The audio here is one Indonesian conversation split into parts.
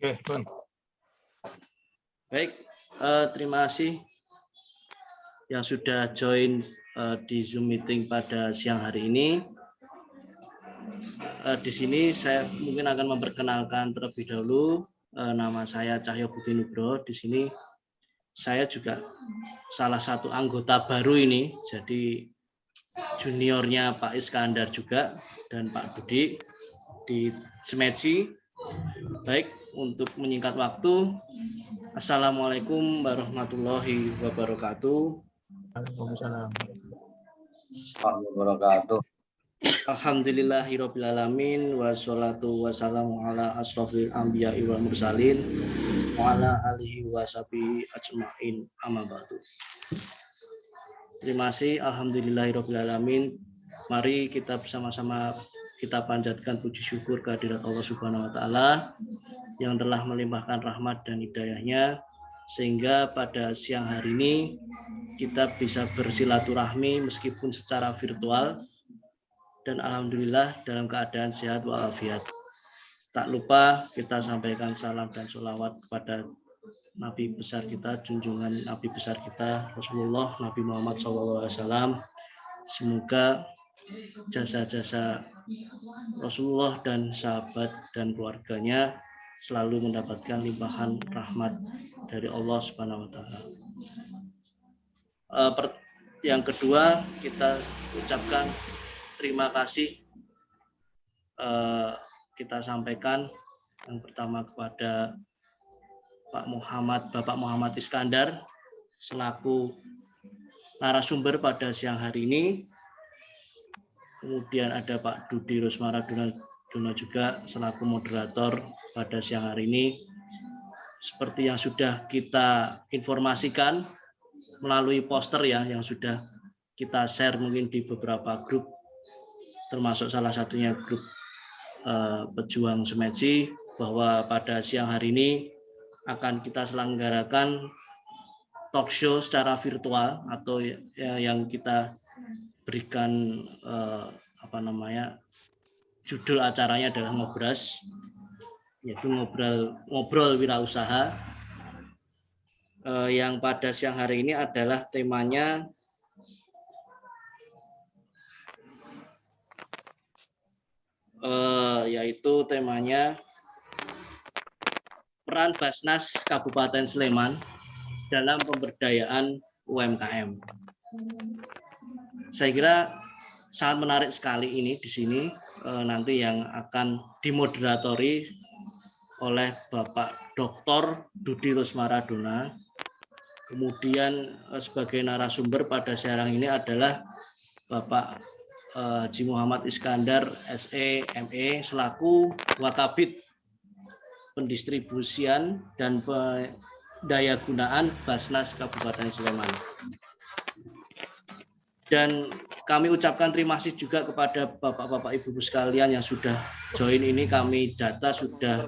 Oke, Bun. Baik, terima kasih yang sudah join di Zoom meeting pada siang hari ini. Di sini saya mungkin akan memperkenalkan terlebih dahulu. Nama saya Cahyo Budi Nugroho. Di sini saya juga salah satu anggota baru ini, jadi juniornya Pak Iskandar juga dan Pak Budi di SMECI. Baik, untuk menyingkat waktu, Assalamualaikum warahmatullahi wabarakatuh. Waalaikumsalam. Wabarakatuh. Alhamdulillahirabbil alamin wassalatu wassalamu ala asrofil anbiya'i wal mursalin wa ala alihi washabihi ajmain amma ba'du. Terima kasih, alhamdulillahirabbil alamin. Mari kita bersama-sama kita panjatkan puji syukur kehadirat Allah Subhanahu wa taala yang telah melimpahkan rahmat dan hidayahnya sehingga pada siang hari ini kita bisa bersilaturahmi meskipun secara virtual dan alhamdulillah dalam keadaan sehat walafiat. Tak lupa kita sampaikan salam dan sholawat kepada Nabi besar kita, junjungan Nabi besar kita Rasulullah Nabi Muhammad SAW. Semoga jasa-jasa Rasulullah dan sahabat dan keluarganya selalu mendapatkan limpahan rahmat dari Allah Subhanahu wa taala. Yang kedua, kita ucapkan terima kasih kita sampaikan yang pertama kepada Bapak Muhammad Iskandar selaku narasumber pada siang hari ini. Kemudian ada Pak Dudi Rusmaraduna juga selaku moderator pada siang hari ini. Seperti yang sudah kita informasikan melalui poster ya yang sudah kita share mungkin di beberapa grup, termasuk salah satunya grup pejuang SMECI, bahwa pada siang hari ini akan kita selenggarakan talk show secara virtual atau yang kita berikan judul acaranya adalah Ngobras, yaitu ngobrol wirausaha, yang pada siang hari ini adalah temanya yaitu temanya peran Basnas Kabupaten Sleman dalam pemberdayaan UMKM. Saya kira sangat menarik sekali ini di sini nanti yang akan dimoderatori oleh Bapak Dr. Dudi Rusmaraduna. Kemudian sebagai narasumber pada siang ini adalah Bapak Haji Muhammad Iskandar SE ME selaku Wakabid Pendistribusian dan Pendayagunaan Basnas Kabupaten Sleman. Dan kami ucapkan terima kasih juga kepada Bapak-Bapak Ibu sekalian yang sudah join ini. Kami data sudah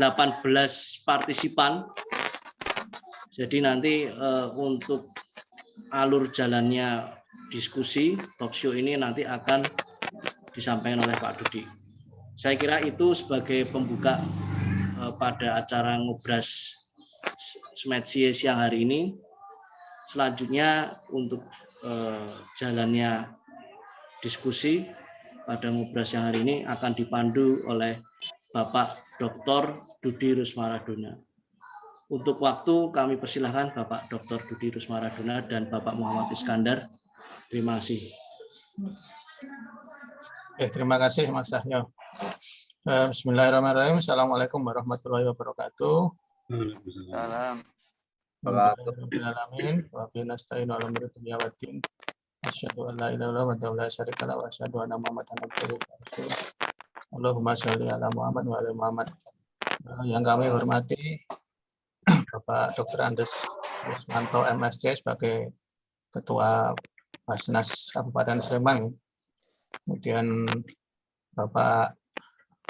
18 partisipan. Jadi nanti untuk alur jalannya diskusi talk show ini nanti akan disampaikan oleh Pak Dudi. Saya kira itu sebagai pembuka pada acara Ngobras SMECI siang hari ini. Selanjutnya untuk jalannya diskusi pada Ngobras siang hari ini akan dipandu oleh Bapak Dr. Dudi Rusmaraduna. Untuk waktu kami persilahkan Bapak Dr. Dudi Rusmaraduna dan Bapak Muhammad Iskandar. Terima kasih. Terima kasih Mas Cahyo. Bismillahirrahmanirrahim. Assalamualaikum warahmatullahi wabarakatuh. Salam. Alhamdulillahirabbil alamin wa bihi nasta'inu 'ala umuri dunya waddin. Asyhadu an la ilaha illallah wa la syarika lahu wa asyhadu anna Muhammadan abduhu wa rasuluh. Allahumma shalli ala Muhammad wa ala Muhammad. Yang kami hormati Bapak Dr. Andes Rusmanto MSc sebagai Ketua Basnas Kabupaten Sleman. Kemudian Bapak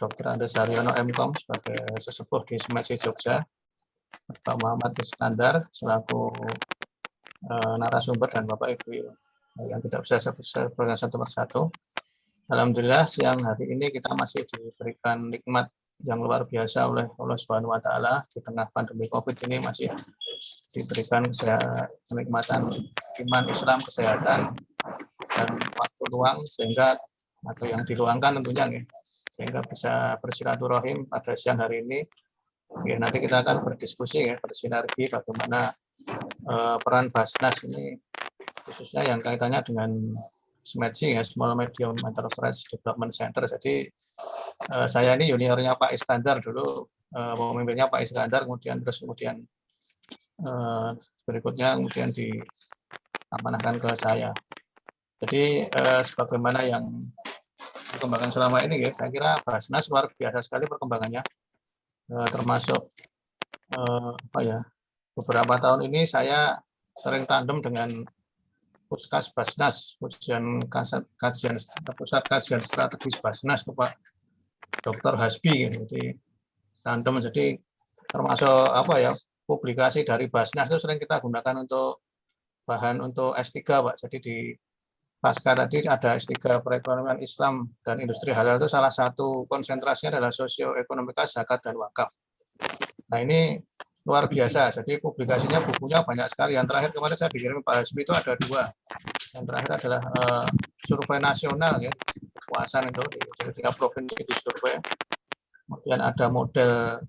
Dr. Andes Haryono MKom sebagai sesepuh di SMECI Jogja. Bapak Muhammad Iskandar selaku narasumber dan Bapak Ibu yang tidak bisa saya sebutkan satu persatu. Alhamdulillah siang hari ini kita masih diberikan nikmat yang luar biasa oleh Allah Subhanahu wa taala di tengah pandemi Covid ini masih diberikan kenikmatan iman, Islam, kesehatan dan waktu luang sehingga atau yang diluangkan tentunya ya, sehingga bisa bersilaturahim pada siang hari ini. Ya, nanti kita akan berdiskusi ya, bersinergi bagaimana peran Basnas ini khususnya yang kaitannya dengan SMEDC ya, Small Medium Enterprise Development Center. Jadi saya ini juniornya Pak Iskandar dulu, pemimpinnya Pak Iskandar, kemudian berikutnya kemudian diamanahkan ke saya. Jadi sebagaimana yang perkembangan selama ini ya, saya kira Basnas luar biasa sekali perkembangannya, termasuk beberapa tahun ini saya sering tandem dengan Puskas Basnas, Pusat Kajian Strategis Basnas, Pak Dr. Hasbi. Jadi tandem, jadi termasuk publikasi dari Basnas itu sering kita gunakan untuk bahan untuk S3, Pak. Jadi di pasca tadi ada S3 Perekonomian Islam dan Industri Halal, itu salah satu konsentrasinya adalah sosioekonomika, zakat dan wakaf. Nah ini luar biasa, jadi publikasinya, bukunya banyak sekali. Yang terakhir kemarin saya dikirim Pak Hasbi itu ada 2. Yang terakhir adalah survei nasional ya, kepuasan itu, jadi 3 provinsi di survei. Kemudian ada model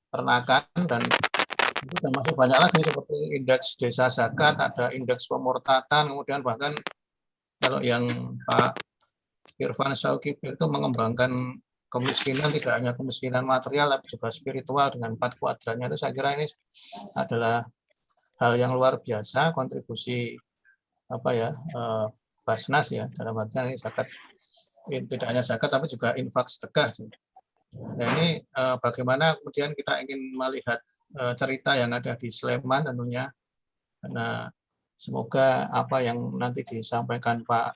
ternakan, dan itu masih banyak lagi seperti indeks desa zakat, ada indeks pemurtatan, kemudian bahkan kalau yang Pak Irfan Syauqi itu mengembangkan kemiskinan, tidak hanya kemiskinan material tapi juga spiritual dengan 4 kuadrannya. Itu saya kira ini adalah hal yang luar biasa, kontribusi Basnas ya, dalam artian ini zakat, tidak hanya zakat tapi juga infak sedekah. Nah ini bagaimana kemudian kita ingin melihat cerita yang ada di Sleman tentunya, karena semoga apa yang nanti disampaikan Pak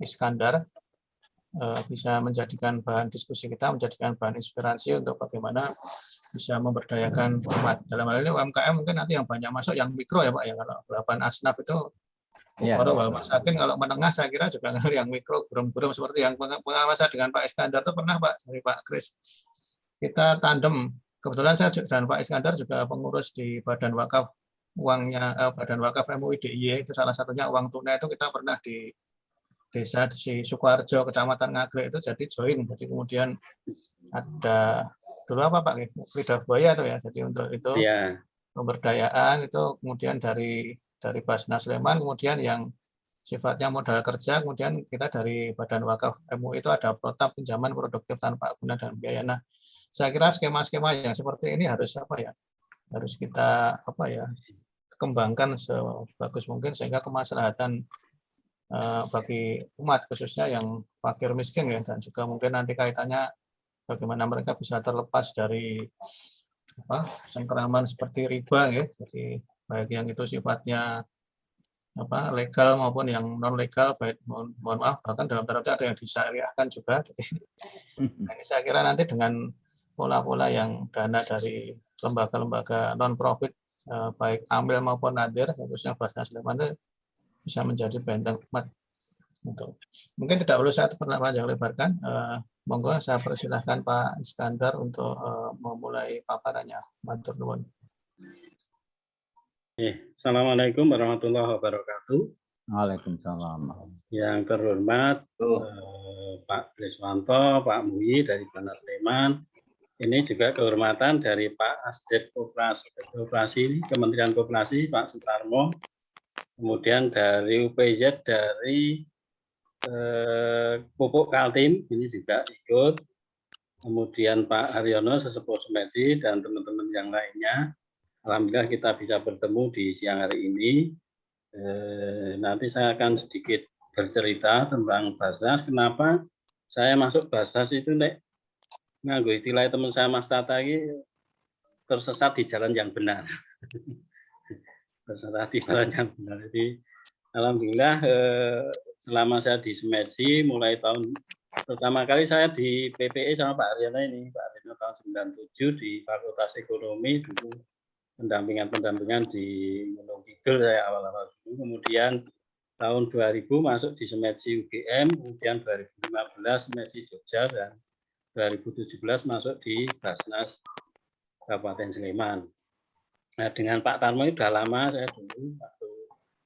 Iskandar bisa menjadikan bahan diskusi kita, menjadikan bahan inspirasi untuk bagaimana bisa memberdayakan umat. Dalam hal ini UMKM mungkin nanti yang banyak masuk yang mikro ya Pak ya, kalau 8 asnaf itu baru wal masakin, kalau menengah saya kira juga yang mikro, burung-burung seperti yang pengalaman saya dengan Pak Iskandar itu pernah Pak, dari Pak Kris. Kita tandem, kebetulan saya dan Pak Iskandar juga pengurus di Badan Wakaf Badan Wakaf MUI DIY, itu salah satunya uang tunai itu kita pernah di desa di Sukoharjo, Kecamatan Ngagrek itu jadi join. Jadi kemudian ada dulu apa Pak? Lidah Buaya itu ya. Jadi untuk itu pemberdayaan itu kemudian dari Basnas Sleman, kemudian yang sifatnya modal kerja, kemudian kita dari Badan Wakaf MUI itu ada protap pinjaman produktif tanpa guna dan biaya. Nah, saya kira skema-skema yang seperti ini harus harus kita kembangkan sebagus mungkin sehingga kemaslahatan bagi umat khususnya yang fakir miskin ya, dan juga mungkin nanti kaitannya bagaimana mereka bisa terlepas dari cengkeraman seperti riba ya, jadi baik yang itu sifatnya legal maupun yang non legal, baik mohon maaf bahkan dalam tanda ada yang disyariahkan juga. Jadi ini saya kira nanti dengan pola-pola yang dana dari lembaga-lembaga non profit baik amil maupun nadir, khususnya Basnas Sleman itu bisa menjadi benteng umat. Mungkin tidak perlu saya panjang lebarkan. Monggo saya persilahkan Pak Iskandar untuk memulai paparannya. Matur nuwun. Assalamualaikum warahmatullahi wabarakatuh. Waalaikumsalam. Yang terhormat Pak Kriswanto, Pak Muyi dari Basnas Sleman. Ini juga kehormatan dari Pak Asdep Koperasi, Kementerian Koperasi, Pak Sutarmo. Kemudian dari UPZ, dari Pupuk Kaltim, ini juga ikut. Kemudian Pak Haryono, Sesepuh SMEDC, dan teman-teman yang lainnya. Alhamdulillah kita bisa bertemu di siang hari ini. Nanti saya akan sedikit bercerita tentang Basnas. Kenapa saya masuk Basnas itu, nganggo istilah teman saya Mas Tata ini, tersesat di jalan yang benar. Tersesat di jalan yang benar. Jadi alhamdulillah selama saya di SMEDC, mulai tahun pertama kali saya di PPE sama Pak Aryono ini, Pak Aryono tahun 97 di Fakultas Ekonomi, dulu pendampingan di Gunung Kidul saya awal-awal dulu. Kemudian tahun 2000 masuk di SMEDC UGM, kemudian 2015 SMEDC Jogja, dan 2017 masuk di Basnas Kabupaten Sleman. Nah, dengan Pak Tarmo itu sudah lama saya dulu waktu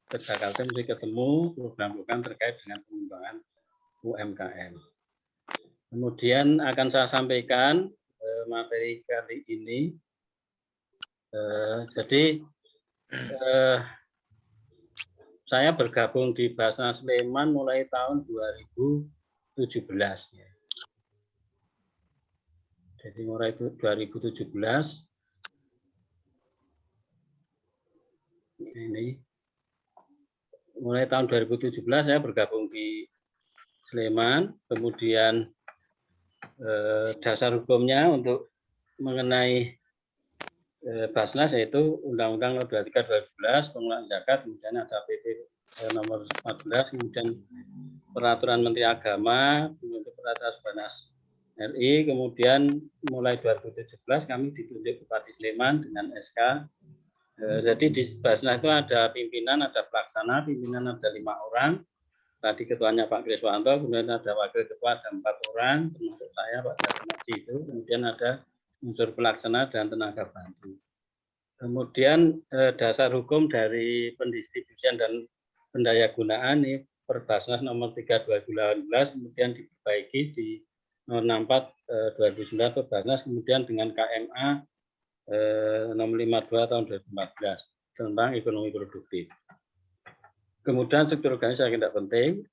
ke Jakarta mesti ketemu program-program terkait dengan pengembangan UMKM. Kemudian akan saya sampaikan materi kali ini. Jadi saya bergabung di Basnas Sleman mulai tahun 2017. Jadi mulai 2017 ini mulai tahun 2017 saya bergabung di Sleman, kemudian dasar hukumnya untuk mengenai Basnas yaitu Undang-Undang Nomor 23 2011 pengelolaan zakat, kemudian ada PP nomor 14, kemudian Peraturan Menteri Agama untuk Peraturan Basnas RI, kemudian mulai 2017 kami ditunjuk Bupati Sleman dengan SK. Jadi di Basnas itu ada pimpinan, ada pelaksana, pimpinan ada 5 orang. Tadi ketuanya Pak Kriswanto, kemudian ada wakil ketua ada 4 orang, termasuk saya Pak Darmaji itu, kemudian ada unsur pelaksana dan tenaga bantu. Kemudian dasar hukum dari pendistribusian dan pendayagunaan ini Perbasnas nomor 3 2018, kemudian diperbaiki di nomor 64 2009 Perbasnas, kemudian dengan KMA nomor 52 tahun 2014 tentang ekonomi produktif. Kemudian struktur organisasi tidak penting.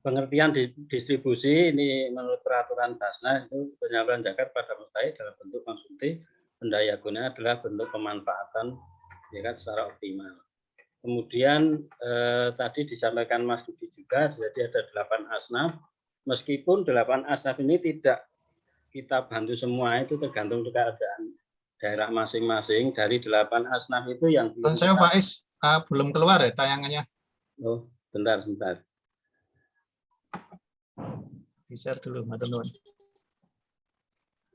Pengertian distribusi ini menurut peraturan Basnas itu penyaluran zakat pada mustahik dalam bentuk konsumtif, pendayagunaan adalah bentuk pemanfaatan zakat secara optimal. Kemudian tadi disampaikan Mas Dudi juga, jadi ada 8 asnaf. Meskipun 8 asnaf ini tidak kita bantu semua, itu tergantung keadaan daerah masing-masing. Dari 8 asnaf itu yang Dan saya Pak Is belum keluar ya tayangannya. Oh, sebentar. Di-share dulu, teman-teman.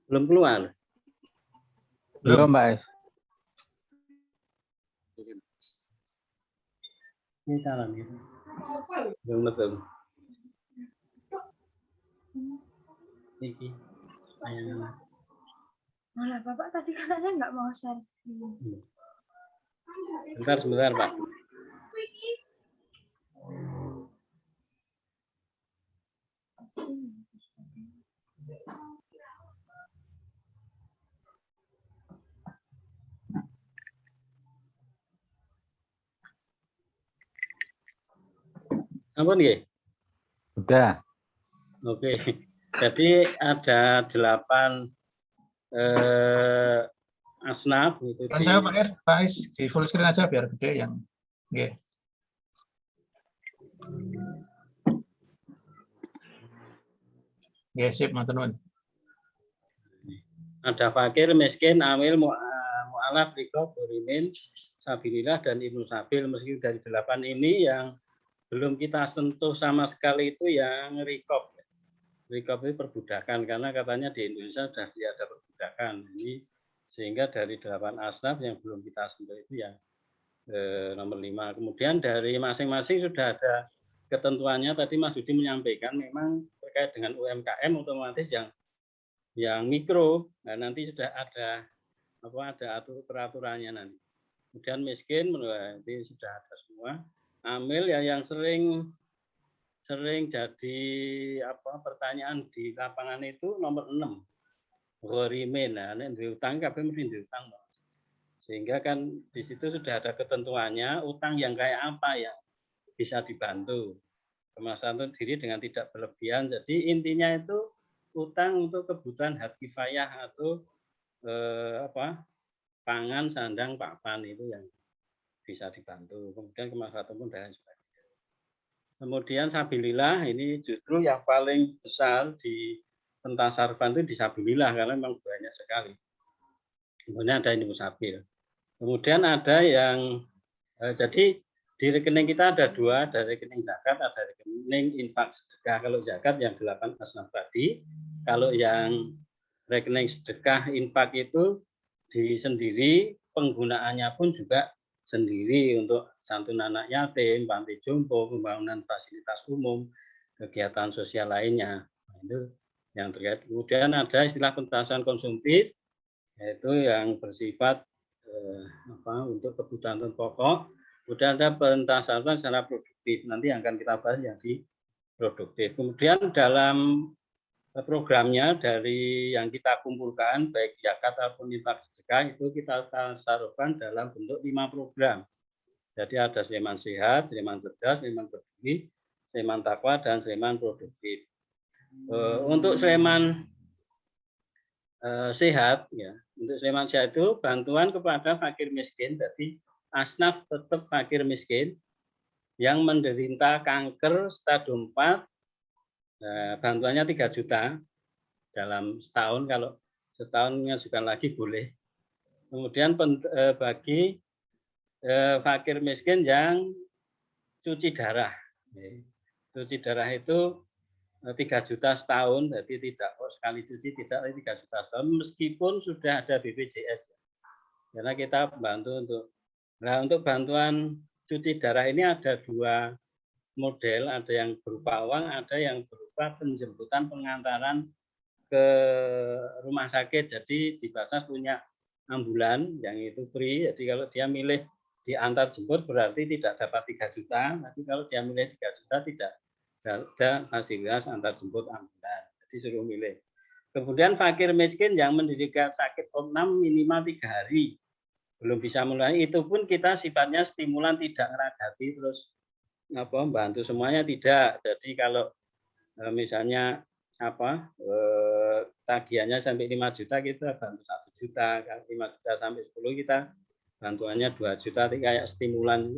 Belum keluar? Belum, Pak Is. Ini salah nih. Belum betul. Ini. Malah Bapak tadi katanya nggak mau share screen. Sebentar, Pak. Apa nih? Sudah. Oke. Jadi ada 8 asnaf gitu. Dan saya Pak Is di full screen aja biar gede yang. Oke. Ya, sip, teman-teman. Ada fakir, miskin, amil, mu'alaf, rikob, burimin, sabilillah, dan ibnu sabil. Meski dari 8 ini yang belum kita sentuh sama sekali itu yang rikob. Rikob itu perbudakan, karena katanya di Indonesia sudah tidak ada perbudakan. Ini sehingga dari 8 asnaf yang belum kita sentuh itu yang nomor 5. Kemudian dari masing-masing sudah ada ketentuannya. Tadi Mas Yudi menyampaikan memang terkait dengan UMKM otomatis yang mikro. Nah, nanti sudah ada peraturannya nanti. Kemudian miskin nanti sudah ada semua. Amil yang sering jadi pertanyaan di lapangan itu nomor 6. Ghorimin. Nah, nek diutang kabeh mesti diutang. Sehingga kan di situ sudah ada ketentuannya utang yang kayak apa ya bisa dibantu. Kemaslahatan diri dengan tidak berlebihan. Jadi intinya itu utang untuk kebutuhan hak kifayah atau pangan, sandang, papan itu yang bisa dibantu. Kemudian kemaslahatan pun dan sebagainya. Kemudian sabilillah ini justru yang paling besar di pentasarufan itu di sabilillah karena memang banyak sekali. Kemudian ada ini musabil. Kemudian ada yang jadi di rekening kita ada 2, ada rekening zakat, ada rekening infak sedekah. Kalau zakat yang 8 asnaf tadi, kalau yang rekening sedekah infak itu sendiri, penggunaannya pun juga sendiri untuk santunan anak yatim, panti jompo, pembangunan fasilitas umum, kegiatan sosial lainnya. Nah, itu yang terkait. Kemudian ada istilah pentasan konsumtif, yaitu yang bersifat untuk kebutuhan pokok. Kemudian ada pentasan secara produktif, nanti yang akan kita bahas yang di produktif. Kemudian dalam programnya dari yang kita kumpulkan, baik zakat ataupun infak sedekah, itu kita tasarufkan dalam bentuk 5 program. Jadi ada Sleman Sehat, Sleman Cerdas, Sleman Peduli, Sleman Takwa, dan Sleman Produktif. Untuk Sleman Sehat, ya, untuk Sleman Sehat itu bantuan kepada fakir miskin, jadi asnaf tetap fakir miskin yang menderita kanker stadium 4, bantuannya 3 juta dalam setahun, kalau setahun mengajukan lagi boleh. Kemudian bagi fakir miskin yang cuci darah. Cuci darah itu 3 juta setahun, jadi tidak sekali cuci, tidak 3 juta setahun, meskipun sudah ada BPJS. Karena kita bantu untuk bantuan cuci darah ini ada 2 model, ada yang berupa uang, ada yang berupa penjemputan pengantaran ke rumah sakit. Jadi di Basnas punya ambulan yang itu free, jadi kalau dia milih diantar jemput berarti tidak dapat 3 juta, tapi kalau dia milih 3 juta tidak ada fasilitas antar jemput ambulan, jadi suruh milih. Kemudian fakir miskin yang menderita sakit opnam minimal 3 hari, belum bisa mulai, itu pun kita sifatnya stimulan, tidak ngeragapi terus bantu semuanya, tidak. Jadi kalau misalnya tagihannya sampai 5 juta kita bantu 1 juta, 5 juta sampai 10 kita bantuannya 2 juta, kayak stimulan.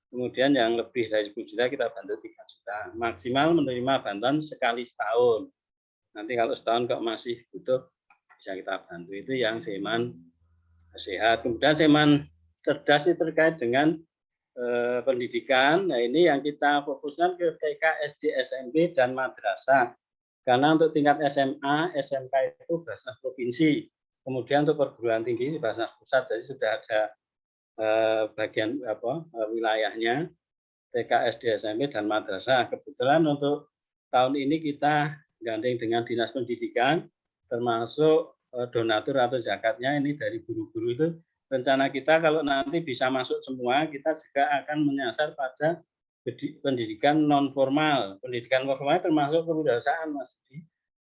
Kemudian yang lebih dari 10 juta kita bantu 3 juta. Maksimal menerima bantuan sekali setahun. Nanti kalau setahun kok masih butuh bisa kita bantu. Itu yang Sleman Sehat. Kemudian Sleman Cerdas itu terkait dengan pendidikan. Nah, ini yang kita fokuskan ke TK, SD, SMP, dan madrasah. Karena untuk tingkat SMA, SMK itu Basnas provinsi. Kemudian untuk perguruan tinggi Basnas pusat, jadi sudah ada bagian wilayahnya TK, SD, SMP, dan madrasah. Kebetulan untuk tahun ini kita gandeng dengan Dinas Pendidikan, termasuk donatur atau zakatnya ini dari guru-guru. Itu rencana kita kalau nanti bisa masuk semua, kita juga akan menyasar pada pendidikan non formal. Pendidikan non formal termasuk kewirausahaan, Mas.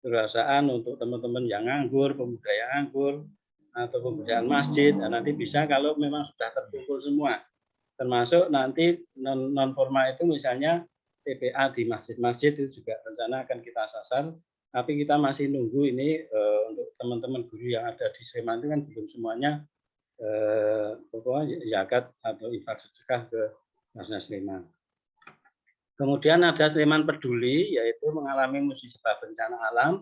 Kewirausahaan untuk teman-teman yang nganggur, pemuda yang nganggur, atau pemberdayaan masjid. Nah, nanti bisa kalau memang sudah terkumpul semua. Termasuk nanti non formal itu misalnya TPA di masjid-masjid itu juga rencana akan kita sasar. Tapi kita masih nunggu ini untuk teman-teman guru yang ada di Sleman itu kan belum semuanya zakat atau infak sedekah ke Basnas Sleman. Kemudian ada Sleman Peduli, yaitu mengalami musibah bencana alam,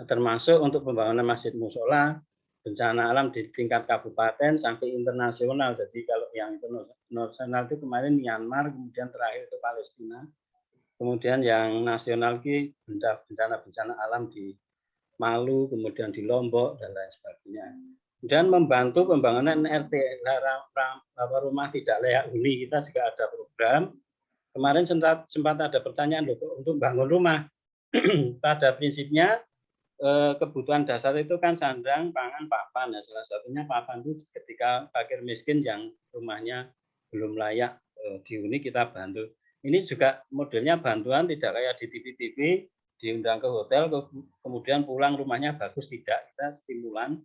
termasuk untuk pembangunan masjid musola, bencana alam di tingkat kabupaten sampai internasional. Jadi kalau yang internasional itu kemarin Myanmar, kemudian terakhir itu Palestina. Kemudian yang nasional itu bencana alam di Malu, kemudian di Lombok, dan lain sebagainya. Dan membantu pembangunan RT, rumah tidak layak huni, kita juga ada program. Kemarin sempat ada pertanyaan untuk bangun rumah. Pada prinsipnya kebutuhan dasar itu kan sandang, pangan, papan. Nah, salah satunya papan itu ketika fakir miskin yang rumahnya belum layak dihuni kita bantu. Ini juga modelnya bantuan, tidak kayak di TV-TV, diundang ke hotel, kemudian pulang rumahnya bagus, tidak. Kita stimulan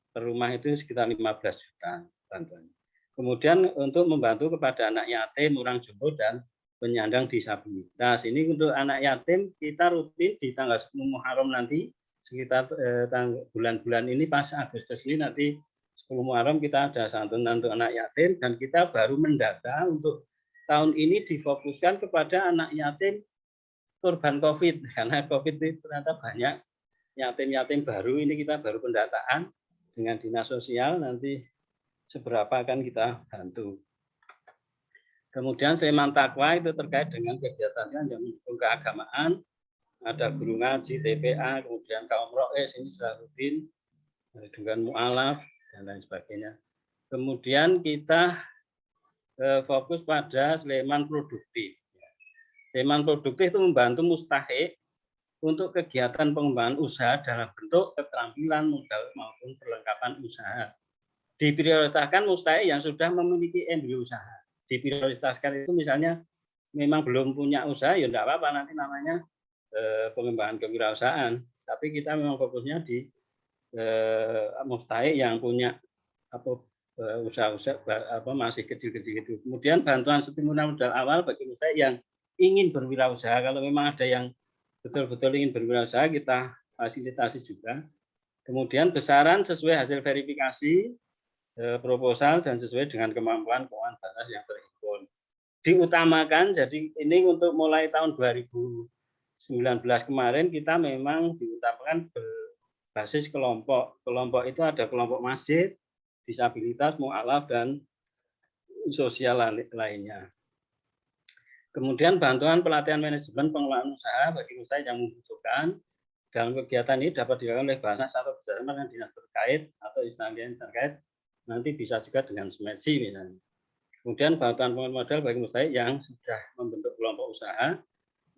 per rumah itu sekitar 15 juta bantuan. Kemudian untuk membantu kepada anak yatim, orang jompo, dan penyandang disabilitas. Ini untuk anak yatim kita rutin di tanggal 10 Muharram nanti, sekitar bulan-bulan ini pas Agustus ini nanti 10 Muharram kita ada santunan untuk anak yatim, dan kita baru mendata untuk tahun ini difokuskan kepada anak yatim korban COVID, karena COVID itu ternyata banyak yatim-yatim baru. Ini kita baru pendataan dengan Dinas Sosial, nanti seberapa akan kita bantu. Kemudian Sleman Takwa itu terkait dengan kegiatannya yang mendukung keagamaan, ada guru ngaji, TPA, kemudian kaum rois, ini sudah rutin, dengan mu'alaf, dan lain sebagainya. Kemudian kita fokus pada Sleman Produktif. Sleman Produktif itu membantu mustahik untuk kegiatan pengembangan usaha dalam bentuk keterampilan, modal maupun perlengkapan usaha. Diprioritaskan mustahik yang sudah memiliki embrio usaha. Diprioritaskan itu misalnya memang belum punya usaha, ya enggak apa-apa, nanti namanya pengembangan kewirausahaan. Tapi kita memang fokusnya di mustahik yang punya usaha-usaha masih kecil-kecil itu. Kemudian bantuan stimulan modal awal bagi mustahik yang ingin berwirausaha. Kalau memang ada yang betul-betul ingin berwirausaha, kita fasilitasi juga. Kemudian besaran sesuai hasil verifikasi proposal dan sesuai dengan kemampuan keuangan batas yang terhimpun. Diutamakan, jadi ini untuk mulai tahun 2019 kemarin kita memang diutamakan berbasis kelompok. Kelompok itu ada kelompok masjid, disabilitas, mu'alaf, dan sosial lainnya. Kemudian bantuan pelatihan manajemen pengelolaan usaha bagi usaha yang membutuhkan. Dalam kegiatan ini dapat dilakukan oleh Basnas atau bersama dengan dinas terkait atau instansi terkait. Nanti bisa juga dengan SMEDSI misalnya. Kemudian bantuan modal bagi mustahik yang sudah membentuk kelompok usaha.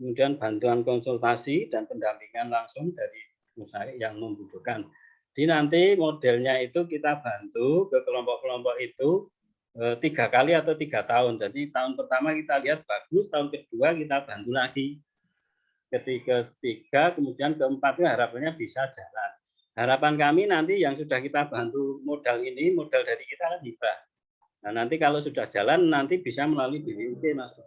Kemudian bantuan konsultasi dan pendampingan langsung dari mustahik yang membutuhkan. Jadi nanti modelnya itu kita bantu ke kelompok-kelompok itu 3 kali atau 3 tahun. Jadi tahun pertama kita lihat bagus, tahun kedua kita bantu lagi. Ketiga, kemudian keempat itu harapannya bisa jalan. Harapan kami nanti yang sudah kita bantu modal ini, modal dari kita kan hibah. Nah nanti kalau sudah jalan, nanti bisa melalui BPUT, Mas.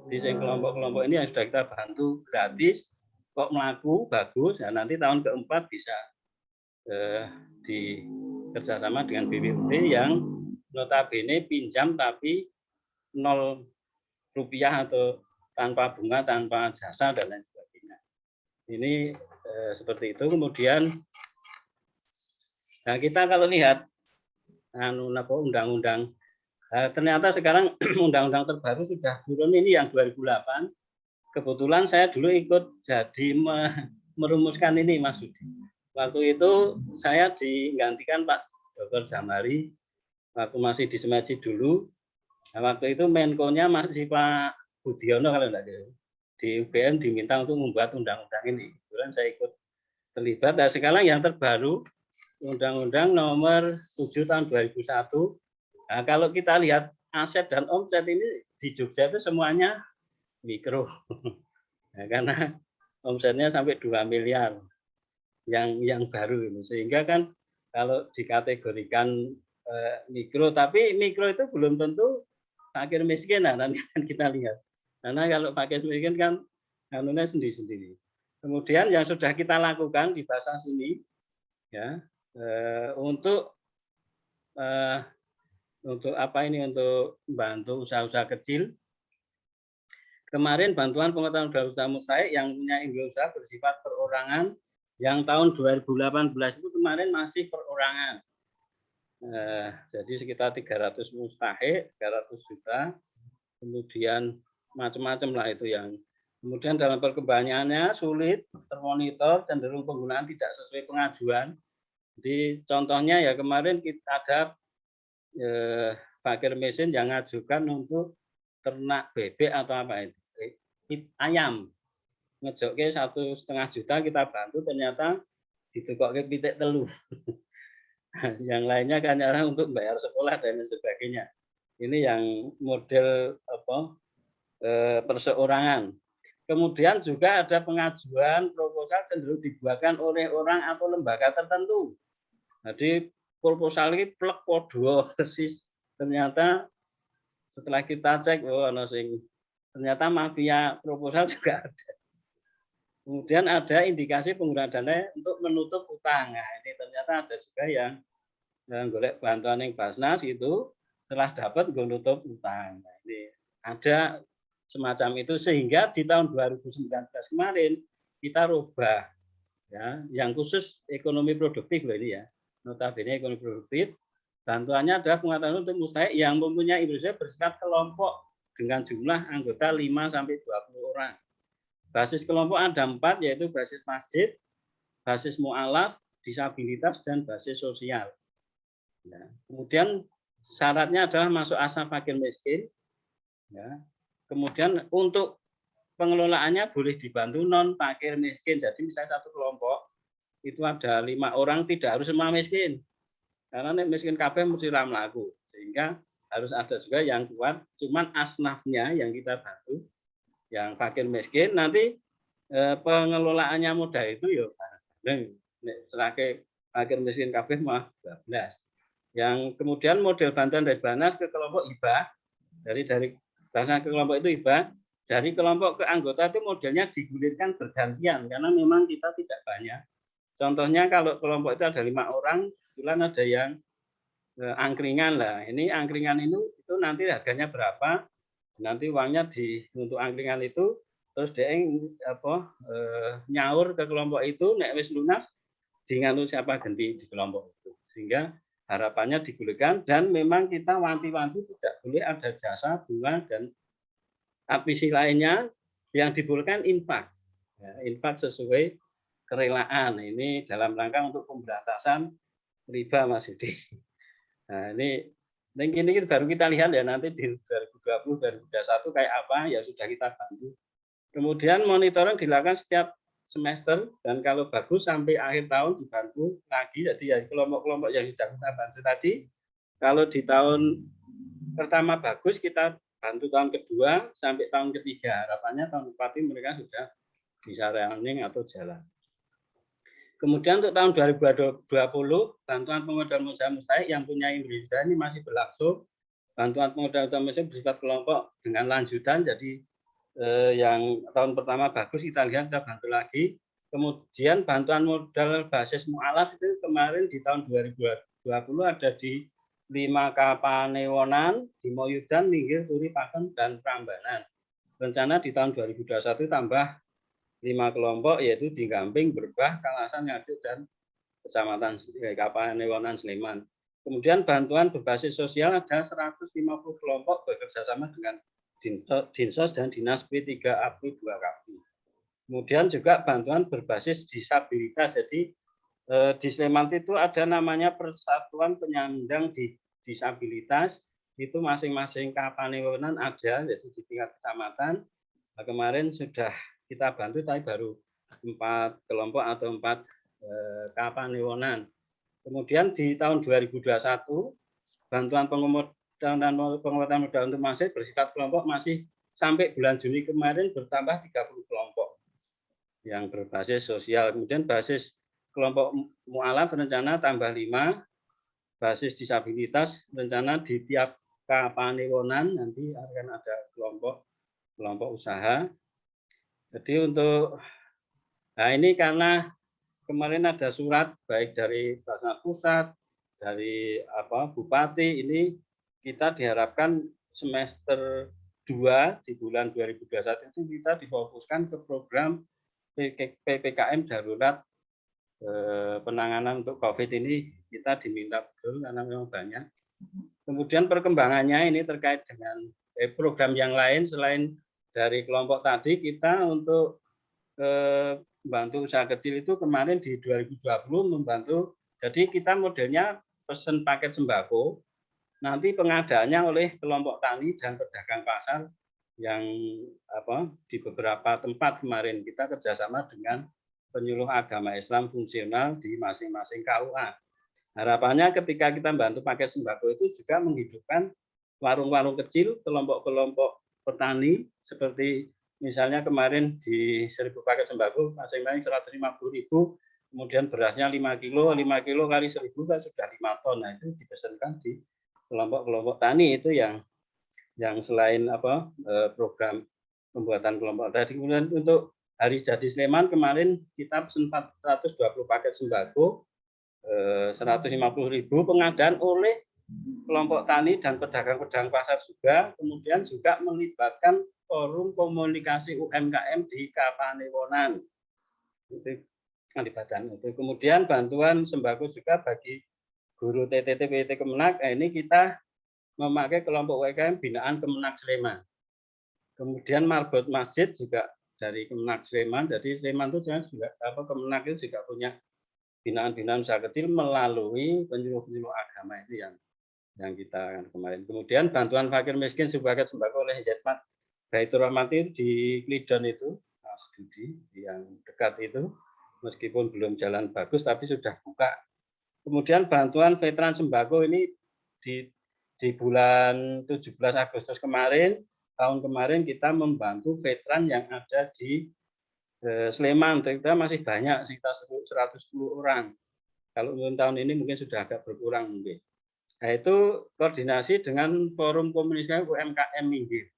Di kelompok-kelompok ini yang sudah kita bantu gratis, kok melaku, bagus, nah nanti tahun keempat bisa kerjasama dengan BPUT yang notabene pinjam tapi 0 rupiah atau tanpa bunga, tanpa jasa, dan lain sebagainya. Ini seperti itu. Kemudian nah, kita kalau lihat undang-undang, ternyata sekarang undang-undang terbaru sudah turun, ini yang 2008. Kebetulan saya dulu ikut jadi merumuskan ini, Mas Sudi. Waktu itu saya digantikan Pak Dr. Jamari, waktu masih di SMEDSI dulu. Nah, waktu itu Menko-nya masih Pak Budiono kalau enggak ada. Di UGM diminta untuk membuat undang-undang ini. Kemudian saya ikut terlibat. Nah, sekarang yang terbaru Undang-Undang Nomor 7 Tahun 2001. Nah, kalau kita lihat aset dan omset ini di Jogja itu semuanya mikro. Nah, karena omsetnya sampai 2 miliar yang baru ini. Sehingga kan kalau dikategorikan mikro, tapi mikro itu belum tentu fakir miskin. Nah, nanti kan kita lihat. Karena kalau fakir miskin kan anunya sendiri-sendiri. Kemudian yang sudah kita lakukan di Basnas ini, ya, untuk apa ini, untuk membantu usaha-usaha kecil. Kemarin bantuan pengetahuan modal usaha mustahik yang punya embrio usaha bersifat perorangan, yang tahun 2018 itu kemarin masih perorangan. Jadi sekitar 300 mustahik, 300 juta, kemudian macam-macam lah itu yang. Kemudian dalam perkembangannya sulit termonitor, cenderung penggunaan tidak sesuai pengajuan. Jadi contohnya ya kemarin kita ada fakir mesin yang ngajukan untuk ternak bebek atau apa itu, ayam, ngejokke 1,5 juta, kita bantu, ternyata ditukokke pitik telur. Yang lainnya kan untuk bayar sekolah dan sebagainya. Ini yang model perseorangan. Kemudian juga ada pengajuan proposal cenderung dibuatkan oleh orang atau lembaga tertentu. Jadi proposal ini plek podo persis. Ternyata setelah kita cek, ternyata mafia proposal juga ada. Kemudian ada indikasi penggunaan dana untuk menutup utang. Nah, ini ternyata ada juga yang golek bantuan yang Basnas itu setelah dapat menutup utang. Nah, ini ada semacam itu, sehingga di tahun 2019 kemarin kita rubah, ya, yang khusus ekonomi produktif loh ini ya, notabene ekonomi produktif. Bantuannya adalah pengetahuan untuk mustahik yang mempunyai Indonesia bersifat kelompok dengan jumlah anggota 5 sampai 20 orang. Basis kelompok ada 4, yaitu basis masjid, basis mu'alaf, disabilitas, dan basis sosial. Ya. Kemudian syaratnya adalah masuk asal fakir miskin. Ya. Kemudian untuk pengelolaannya boleh dibantu non fakir miskin. Jadi misalnya satu kelompok itu ada 5 orang, tidak harus semua miskin. Karena miskin kabeh mesti ra mlaku. Sehingga harus ada juga yang kuat, cuman asnafnya yang kita bantu, yang fakir miskin, nanti pengelolaannya mudah itu ya bareng. Nek serake fakir miskin kabeh mah 12. Yang kemudian model bantuan dari Banas ke kelompok hibah, dari Banas ke kelompok itu hibah, dari kelompok ke anggota itu modelnya digulirkan bergantian karena memang kita tidak banyak. Contohnya kalau kelompok itu ada 5 orang, kebetulan ada yang angkringan lah. Ini angkringan itu nanti harganya berapa? Nanti uangnya untuk angkringan itu terus dia nyaur ke kelompok itu, nek wis lunas dengan siapa ganti di kelompok itu. Sehingga harapannya digulirkan dan memang kita wanti-wanti tidak boleh ada jasa, bunga dan apisi lainnya yang dibolehkan infak. Ya, infak sesuai kerelaan. Ini dalam rangka untuk pemberantasan riba, Mas Yudi. Nah, ini baru kita lihat ya nanti di 2020 2021 kayak apa ya sudah kita bantu. Kemudian monitoring dilakukan setiap semester dan kalau bagus sampai akhir tahun dibantu lagi. Jadi ya kelompok-kelompok yang sudah kita bantu tadi, kalau di tahun pertama bagus kita bantu tahun kedua sampai tahun ketiga. Harapannya tahun depan mereka sudah bisa running atau jalan. Kemudian untuk tahun 2020, bantuan pengemodaan usaha mustahik yang punya Indonesia ini masih berlangsung. Bantuan pengemodaan usaha mustahik bersifat kelompok dengan lanjutan. Jadi yang tahun pertama bagus kita lihat, kita bantu lagi. Kemudian bantuan modal basis mu'alaf itu kemarin di tahun 2020 ada di 5 Kapanewonan, di Moyudan, Minggir, Turi, Paken, dan Prambanan. Rencana di tahun 2021 tambah 5 kelompok yaitu di Gamping, Berbah, Kalasan, Ngaduk, dan Kecamatan Kapanewonan, Sleman. Kemudian bantuan berbasis sosial ada 150 kelompok bekerjasama dengan Dinsos dan Dinas P3AP 2KP. Kemudian juga bantuan berbasis disabilitas. Jadi di Sleman itu ada namanya Persatuan Penyandang Disabilitas. Itu masing-masing Kapanewonan ada, jadi di tingkat kecamatan. Nah, kemarin sudah kita bantu tapi baru 4 kelompok atau 4 Kapanewonan. Kemudian di tahun 2021 bantuan penguatan modal untuk masih bersifat kelompok masih sampai bulan Juni kemarin bertambah 30 kelompok yang berbasis sosial. Kemudian basis kelompok mu'alaf rencana tambah 5, basis disabilitas rencana di tiap Kapanewonan nanti akan ada kelompok usaha. Jadi untuk ini karena kemarin ada surat baik dari Basnas Pusat, dari Bupati, ini kita diharapkan semester 2 di bulan 2021 itu kita difokuskan ke program PPKM darurat penanganan untuk COVID ini kita diminta betul karena memang banyak. Kemudian perkembangannya ini terkait dengan program yang lain selain dari kelompok tadi, kita untuk membantu usaha kecil itu kemarin di 2020 membantu. Jadi kita modelnya pesen paket sembako, nanti pengadaannya oleh kelompok tani dan pedagang pasar yang di beberapa tempat kemarin kita kerjasama dengan penyuluh agama Islam fungsional di masing-masing KUA. Harapannya ketika kita bantu paket sembako itu juga menghidupkan warung-warung kecil, kelompok-kelompok petani seperti misalnya kemarin di 1000 paket sembako masing-masing 150.000, kemudian berasnya 5 kilo kali 1000 kan sudah 5 ton. Nah itu dipesankan di kelompok-kelompok tani itu yang selain program pembuatan kelompok tadi. Kemudian untuk Hari Jadi Sleman kemarin kita pesen 420 paket sembako, 150.000 pengadaan oleh kelompok tani dan pedagang-pedagang pasar juga, kemudian juga melibatkan forum komunikasi UMKM di Kapanewonan. Itu kelibatan itu. Kemudian bantuan sembako juga bagi guru TTT PT Kemenak. Ini kita memakai kelompok UMKM binaan Kemenak Sleman. Kemudian marbot masjid juga dari Kemenak Sleman. Jadi Sleman itu juga Kemenak itu juga punya binaan-binaan usaha kecil melalui penyuluh-penyuluh agama itu yang kita kemarin. Kemudian bantuan fakir miskin sebagai sembako oleh Zetmat Baitur Rahmat itu di Klidon itu, Mas Dudi, yang dekat itu, meskipun belum jalan bagus tapi sudah buka. Kemudian bantuan veteran sembako ini di bulan 17 Agustus kemarin, tahun kemarin kita membantu veteran yang ada di Sleman. Kita masih banyak, sekitar 110 orang. Kalau untuk tahun ini mungkin sudah agak berkurang mungkin. Nah, itu koordinasi dengan Forum Komunikasi UMKM Minggir.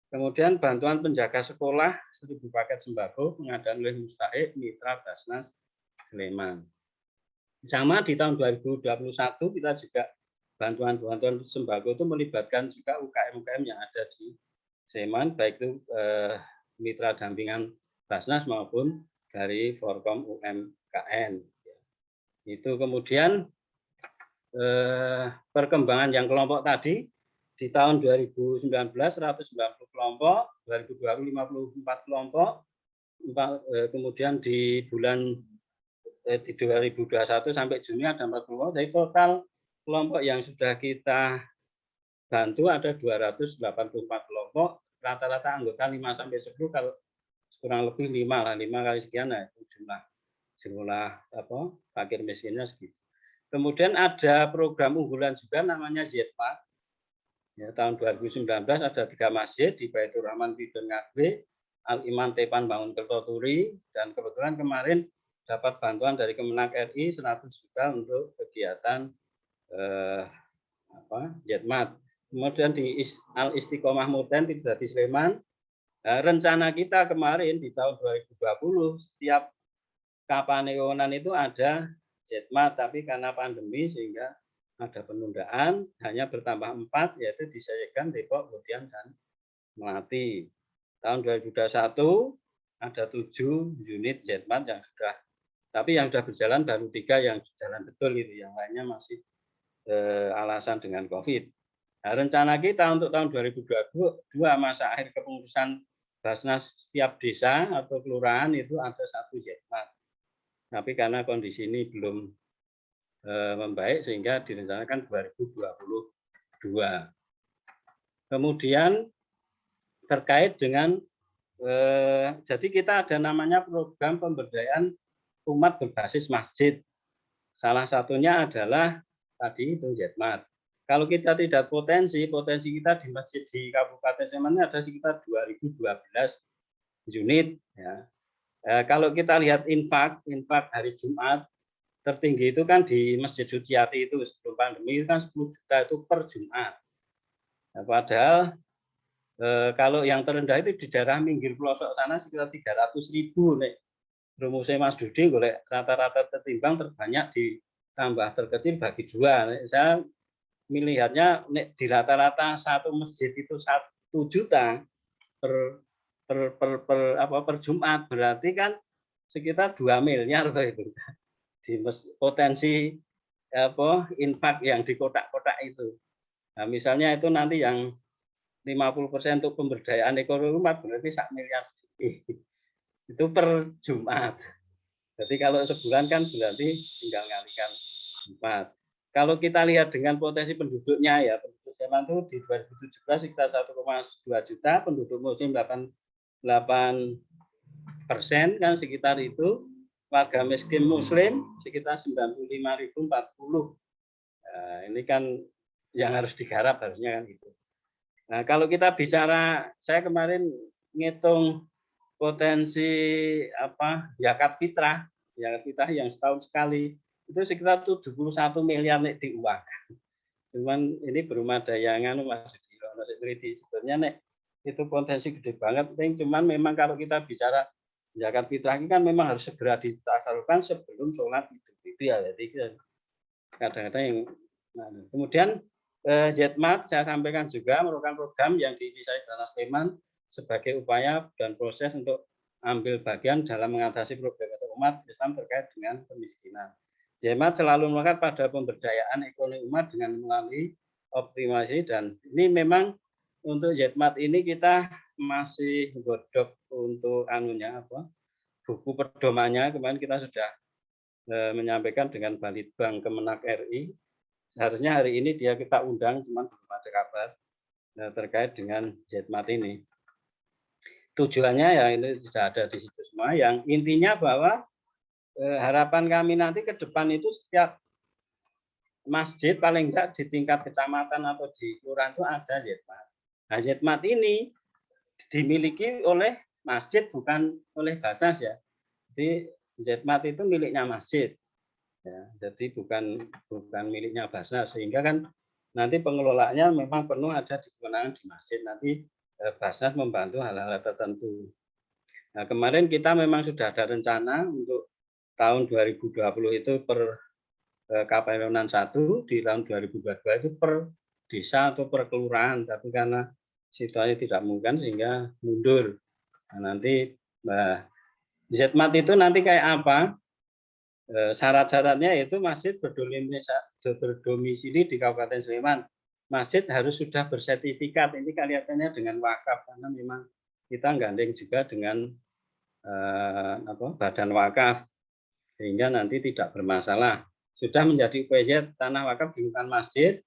Kemudian bantuan penjaga sekolah 1.000 paket sembako pengadaan oleh Mustahik Mitra Basnas Sleman. Sama di tahun 2021 kita juga bantuan sembako itu melibatkan juga UKM-UKM yang ada di Sleman, baik itu mitra dampingan Basnas maupun dari Forkom UMKM. Itu kemudian perkembangan yang kelompok tadi. Di tahun 2019 190 kelompok, 2020 54 kelompok, kemudian di bulan di 2021 sampai Juni ada 4 kelompok. Jadi total kelompok yang sudah kita bantu ada 284 kelompok, rata-rata anggota 5 sampai 10, kalau kurang lebih 5 lah, 5 kali sekian lah itu jumlah fakir miskinnya segitu. Kemudian ada program unggulan juga namanya ZPAT. Ya, tahun 2019 ada 3 masjid di Baitur Rahman Klidon Ngagwe, Al Iman Tepan Bangun Kertoturi, dan kebetulan kemarin dapat bantuan dari Kemenak RI 100 juta untuk kegiatan Jetmat. Kemudian di Al Istiqomah Muten di Sleman, rencana kita kemarin di tahun 2020 setiap Kapanewon itu ada Jetmat, tapi karena pandemi sehingga ada penundaan, hanya bertambah 4, yaitu di Sayegan, Depok, Kemudian, dan Melati. Tahun 2021 ada 7 unit Jetmat yang sudah, tapi yang sudah berjalan baru 3 yang jalan betul itu, yang lainnya masih alasan dengan COVID. Nah, rencana kita untuk tahun 2022 masa akhir kepengurusan Basnas setiap desa atau kelurahan itu ada 1 Jetmat. Tapi karena kondisi ini belum membaik sehingga direncanakan 2022. Kemudian terkait dengan jadi kita ada namanya program pemberdayaan umat berbasis masjid. Salah satunya adalah tadi itu Jetmat. Kalau kita tidak potensi kita di masjid di Kabupaten Sleman ada sekitar 2012 unit. Ya. Kalau kita lihat infak hari Jumat tertinggi itu kan di Masjid Suciati itu sebelum pandemi itu kan 10 juta itu per Jumat. Nah, padahal kalau yang terendah itu di daerah minggir pelosok sana sekitar 300.000 nih. Rumusnya Mas Dudi golek rata-rata tertimbang terbanyak ditambah terkecil bagi 2. Nih, saya melihatnya nih, di rata-rata satu masjid itu 1 juta per Jumat, berarti kan sekitar 2 miliar itu. Di potensi infak yang di kotak-kotak itu. Nah, misalnya itu nanti yang 50% untuk pemberdayaan ekonomi umat berarti 1 miliar itu per Jumat. Jadi kalau sebulan kan berarti tinggal ngalikan 4. Kalau kita lihat dengan potensi penduduknya ya, penduduk Sleman itu di 2017 sekitar 1,2 juta, penduduk muslim 8% kan sekitar itu. Warga miskin muslim sekitar 95.040. Nah, ini kan yang harus digarap harusnya kan gitu. Nah, kalau kita bicara, saya kemarin ngitung potensi zakat fitrah yang setahun sekali itu sekitar 71 miliar nek diuangkan. Cuman ini belum ada yang Mas Didi sebenarnya nek itu potensi gede banget. Cuman memang kalau kita bicara zakat fitrah ini kan memang harus segera disalurkan sebelum sholat Idul Fitri ya. Jadi kadang-kadang yang kemudian Jetmat saya sampaikan juga merupakan program yang diinisiasi Dana Sleman sebagai upaya dan proses untuk ambil bagian dalam mengatasi problem umat Islam terkait dengan kemiskinan. Jetmat selalu melekat pada pemberdayaan ekonomi umat dengan melalui optimalisasi, dan ini memang untuk Jetmat ini kita masih godok untuk buku pedomannya. Kemarin kita sudah menyampaikan dengan Balitbang Kemenak RI. Seharusnya hari ini kita undang, cuman belum ada kabar terkait dengan Jetmat ini. tujuannya ya ini sudah ada di situ semua. Yang intinya bahwa harapan kami nanti ke depan itu setiap masjid paling enggak di tingkat kecamatan atau di kelurahan itu ada Zetmat. Nah, Zetmat ini dimiliki oleh masjid bukan oleh Basnas ya. Jadi Zetmat itu miliknya masjid. Ya, jadi bukan miliknya Basnas sehingga kan nanti pengelolaannya memang penuh ada di kewenangan di masjid. Nanti Basnas membantu hal-hal tertentu. Nah, kemarin kita memang sudah ada rencana untuk tahun 2020 itu per Kapelionan 1, di tahun 2022 itu per desa atau per kelurahan, tapi karena situasi tidak mungkin sehingga mundur. Nah, nanti Zetmat itu nanti kayak apa? Syarat-syaratnya itu masjid berdomisili di Kabupaten Sleman. Masjid harus sudah bersertifikat. Ini kelihatannya dengan wakaf karena memang kita gandeng juga dengan badan wakaf sehingga nanti tidak bermasalah. Sudah menjadi UPZ tanah wakaf di lingkungan masjid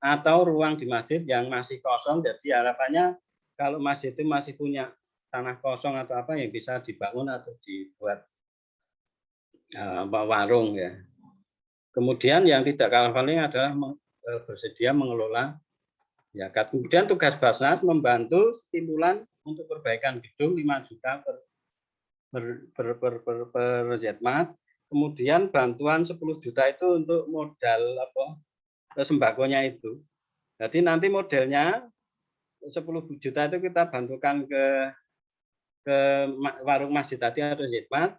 atau ruang di masjid yang masih kosong. Jadi harapannya kalau masjid itu masih punya tanah kosong atau apa yang bisa dibangun atau dibuat warung ya. Kemudian yang tidak kalah penting adalah bersedia mengelola zakat. Kemudian tugas Basnas membantu stimulan untuk perbaikan gedung 5 juta per Zetmat. Kemudian bantuan 10 juta itu untuk modal sembakonya itu. Jadi nanti modelnya 10 juta itu kita bantukan ke warung masjid tadi atau Zetmat.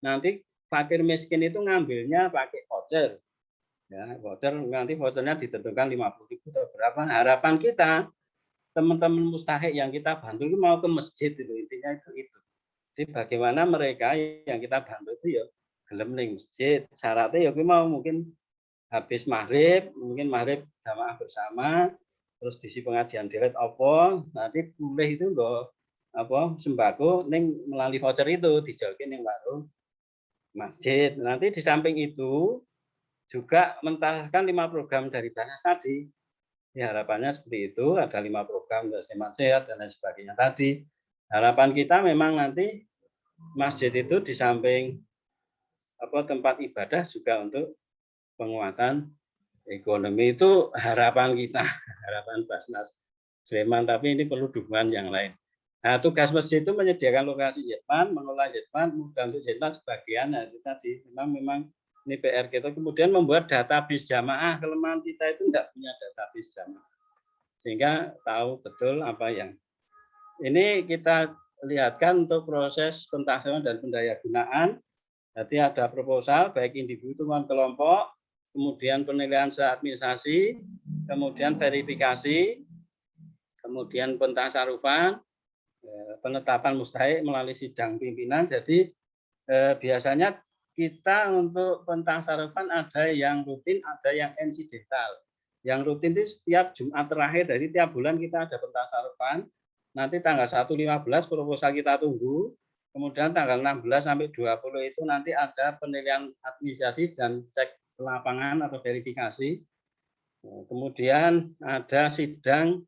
Nanti fakir miskin itu ngambilnya pakai voucher. Ya, voucher nanti vouchernya ditentukan 50.000 atau berapa. Harapan kita teman-teman mustahik yang kita bantu itu mau ke masjid itu intinya itu. Jadi bagaimana mereka yang kita bantu itu ya gelem ning masjid. Syaratnya ya mau mungkin habis maghrib, mungkin maghrib jamaah bersama, terus diisi pengajian deret apa, nanti boleh itu loh sembako ning melalui voucher itu dijalkin ning warung masjid. Nanti di samping itu juga mentaskan 5 program dari Basnas tadi. Ya, harapannya seperti itu, ada 5 program untuk sehat sehat dan lain sebagainya tadi. Harapan kita memang nanti masjid itu di samping tempat ibadah juga untuk penguatan ekonomi itu harapan kita, harapan Basnas Sleman, tapi ini perlu dukungan yang lain. Nah, tugas masjid itu menyediakan lokasi Zetmat, mengelola Zetmat, mudah untuk Zetmat sebagian, nah, itu tadi memang ini PR kita. Kemudian membuat database jamaah. Kelemahan kita itu tidak punya database jamaah, sehingga tahu betul apa yang ini kita lihatkan untuk proses pentaksaan dan pendayagunaan. Jadi ada proposal baik individu maupun kelompok, kemudian penilaian administrasi, kemudian verifikasi, kemudian pentasarufan, penetapan mustahik melalui sidang pimpinan. Jadi biasanya kita untuk pentasarufan ada yang rutin, ada yang insidental. Yang rutin itu setiap Jumat terakhir, dari tiap bulan kita ada pentasarufan. Nanti tanggal 1-15 proposal kita tunggu. Kemudian tanggal 16 sampai 20 itu nanti ada penilaian administrasi dan cek lapangan atau verifikasi. Kemudian ada sidang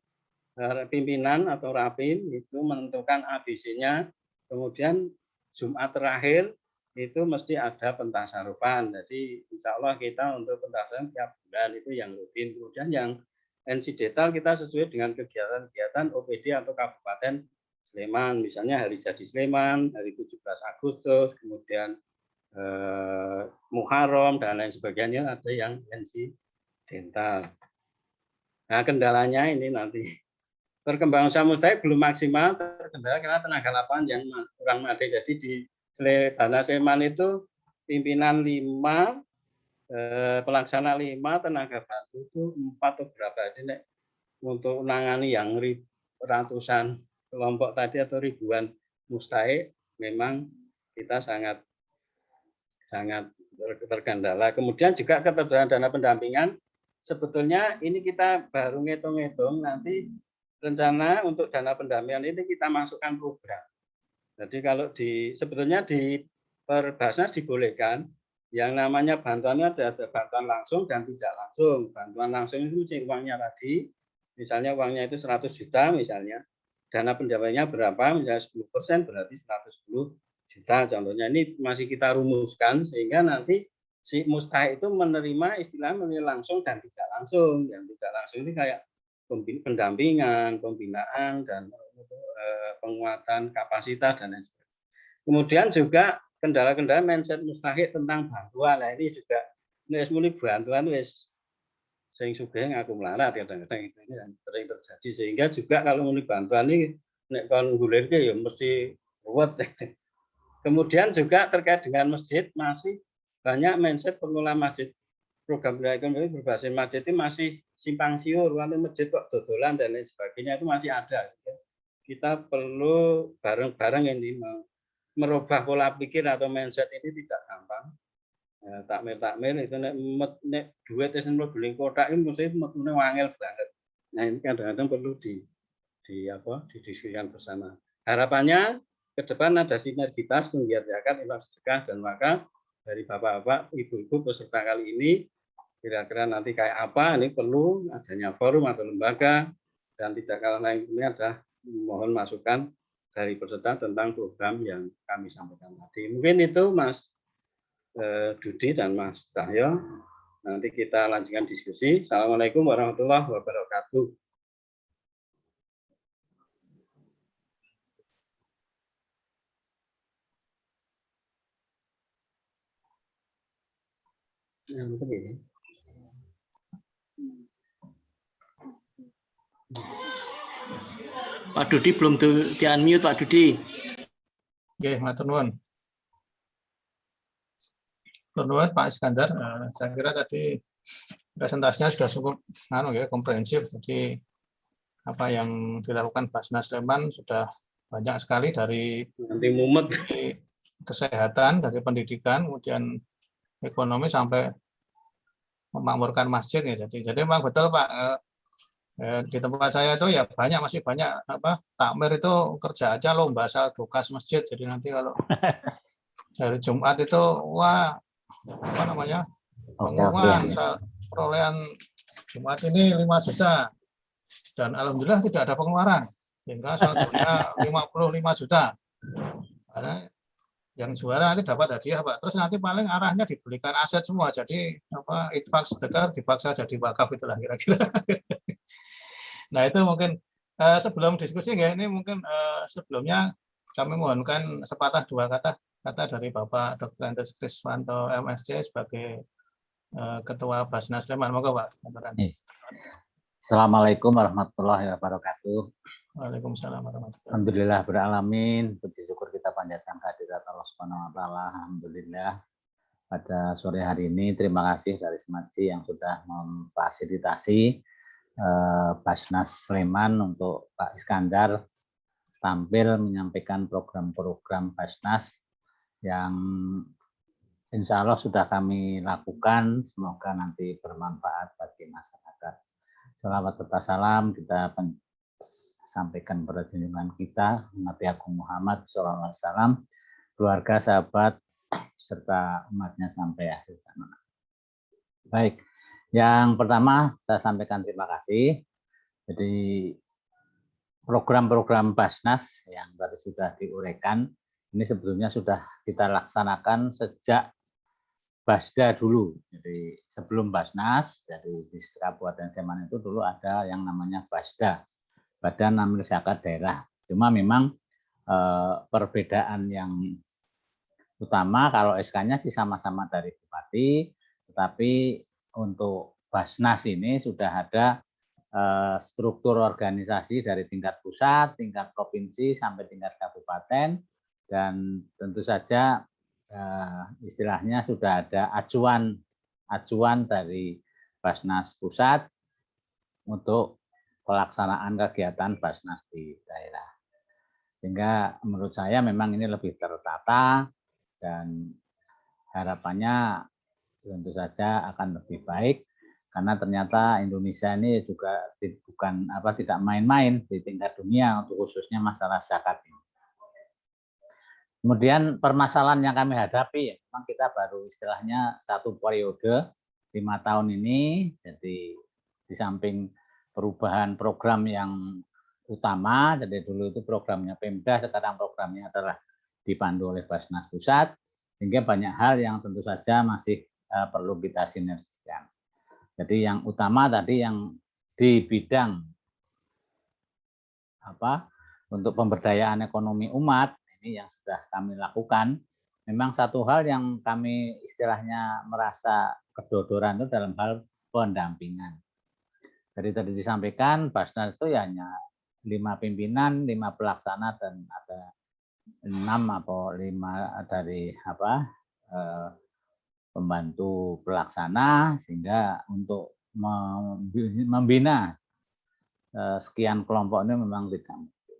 pimpinan atau rapim itu menentukan ABC-nya. Kemudian Jumat terakhir itu mesti ada pentasarufan. Jadi insya Allah kita untuk pentasarufan tiap bulan itu yang rutin. Kemudian yang insidental kita sesuai dengan kegiatan-kegiatan OPD atau Kabupaten Sleman, misalnya hari jadi Sleman, hari 17 Agustus, kemudian Muharram dan lain sebagainya, ada yang insidental. Nah, kendalanya ini nanti perkembangan usaha mustahik belum maksimal terkendala karena tenaga lapangan yang kurang memadai. Jadi di Basnas Sleman itu pimpinan 5, pelaksana 5, tenaga bantu itu 4 atau berapa. Jadi untuk menangani yang ratusan kelompok tadi atau ribuan mustahik memang kita sangat terkendala. Kemudian juga ketersediaan dana pendampingan, sebetulnya ini kita baru ngitung-ngitung, nanti rencana untuk dana pendampingan ini kita masukkan program. Jadi kalau sebetulnya di Basnas dibolehkan yang namanya bantuannya ada bantuan langsung dan tidak langsung. Bantuan langsung itu uangnya tadi, misalnya uangnya itu 100 juta misalnya, dana pendampingnya berapa, misalnya 10% berarti 110 juta contohnya. Ini masih kita rumuskan sehingga nanti si mustahik itu menerima istilah langsung dan tidak langsung. Yang tidak langsung ini kayak pendampingan, pembinaan, dan penguatan kapasitas dan lain sebagainya. Kemudian juga kendala-kendala mindset mustahik tentang bantuan. Nah ini juga mulai bantuan wis sing sugih ngaku melarat kadang-kadang itu ini sering terjadi, sehingga juga kalau mulai bantuan ini nek kon gulirke ya mesti ruwet. Kemudian juga terkait dengan masjid masih banyak mindset pengelola masjid, program ekonomi berbasis masjid itu masih simpang siur, lalu masjid kok dodolan dan lain sebagainya itu masih ada. Kita perlu bareng-bareng ini merubah pola pikir atau mindset ini tidak gampang. Takmir itu nek duit wis beli kotak ini mesti metune wangel banget. Nah ini kadang-kadang perlu didiskusikan bersama. Harapannya ke depan ada sinergitas penggiat zakat, infak, sedekah, dan wakaf dari bapak-bapak, ibu-ibu peserta kali ini. Kira-kira nanti kayak apa, ini perlu adanya forum atau lembaga, dan tidak kalah lain ini ada mohon masukan dari peserta tentang program yang kami sampaikan tadi. Mungkin itu Mas Dudi dan Mas Cahyo. Nanti kita lanjutkan diskusi. Assalamualaikum warahmatullahi wabarakatuh. Pak Dudi belum di-unmute, Pak Dudi. Oke, matur nuwun. Matur nuwun Pak Iskandar. Saya kira tadi presentasinya sudah cukup komprehensif. Jadi apa yang dilakukan Basnas Sleman sudah banyak sekali dari kesehatan, dari pendidikan, kemudian ekonomi sampai memakmurkan masjid ya. Jadi memang betul Pak, di tempat saya itu ya masih banyak takmir itu kerja aja lomba asal dokas masjid. Jadi nanti kalau hari Jumat itu pengumuman perolehan Jumat ini 5 juta dan alhamdulillah tidak ada pengeluaran sehingga saldonya 55 juta. Karena yang juara nanti dapat hadiah Pak. Terus nanti paling arahnya dibelikan aset semua. Jadi infak sedekah dipaksa jadi wakaf, itulah kira-kira. Nah itu mungkin sebelum diskusi ya, ini mungkin sebelumnya kami mohonkan sepatah dua kata dari Bapak Dr. Andes Kriswanto MSc sebagai Ketua Basnas Sleman. Moga Pak. Assalamualaikum warahmatullahi wabarakatuh. Waalaikumsalam warahmatullahi wabarakatuh. Alhamdulillah beralamin, puji syukur kita panjatkan kehadirat Allah Subhanahu wa taala. Alhamdulillah pada sore hari ini terima kasih dari Sematji yang sudah memfasilitasi Basnas Sleman untuk Pak Iskandar tampil menyampaikan program-program Basnas yang insya Allah sudah kami lakukan. Semoga nanti bermanfaat bagi masyarakat. Salawat serta salam kita sampaikan pada junjungan kita Nabi Agung Muhammad SAW, keluarga, sahabat, serta umatnya sampai akhir zaman. Baik, yang pertama saya sampaikan terima kasih. Jadi program-program Basnas yang tadi sudah diuraikan, ini sebetulnya sudah kita laksanakan sejak Basda dulu. Jadi sebelum Basnas, jadi di Kabupaten Sleman itu dulu ada yang namanya Basda, Badan Amil Zakat Daerah. Cuma memang perbedaan yang utama kalau SK-nya sih sama-sama dari Bupati, tetapi untuk Basnas ini sudah ada struktur organisasi dari tingkat pusat, tingkat provinsi, sampai tingkat kabupaten, dan tentu saja istilahnya sudah ada acuan dari Basnas pusat untuk pelaksanaan kegiatan Basnas di daerah. Sehingga menurut saya memang ini lebih tertata dan harapannya tentu saja akan lebih baik karena ternyata Indonesia ini juga tidak main-main di tingkat dunia untuk khususnya masalah zakat ini. Kemudian permasalahan yang kami hadapi, memang kita baru istilahnya satu periode 5 tahun ini, jadi di samping perubahan program yang utama. Jadi dulu itu programnya Pemda, sekarang programnya adalah dipandu oleh Basnas Pusat, sehingga banyak hal yang tentu saja masih perlu kita sinergikan. Jadi yang utama tadi yang di bidang untuk pemberdayaan ekonomi umat ini yang sudah kami lakukan. Memang satu hal yang kami istilahnya merasa kedodoran itu dalam hal pendampingan. Jadi tadi disampaikan Basnas itu ya hanya 5 pimpinan, 5 pelaksana, dan ada 6 atau 5 dari pembantu pelaksana, sehingga untuk membina sekian kelompok ini memang tidak mudah.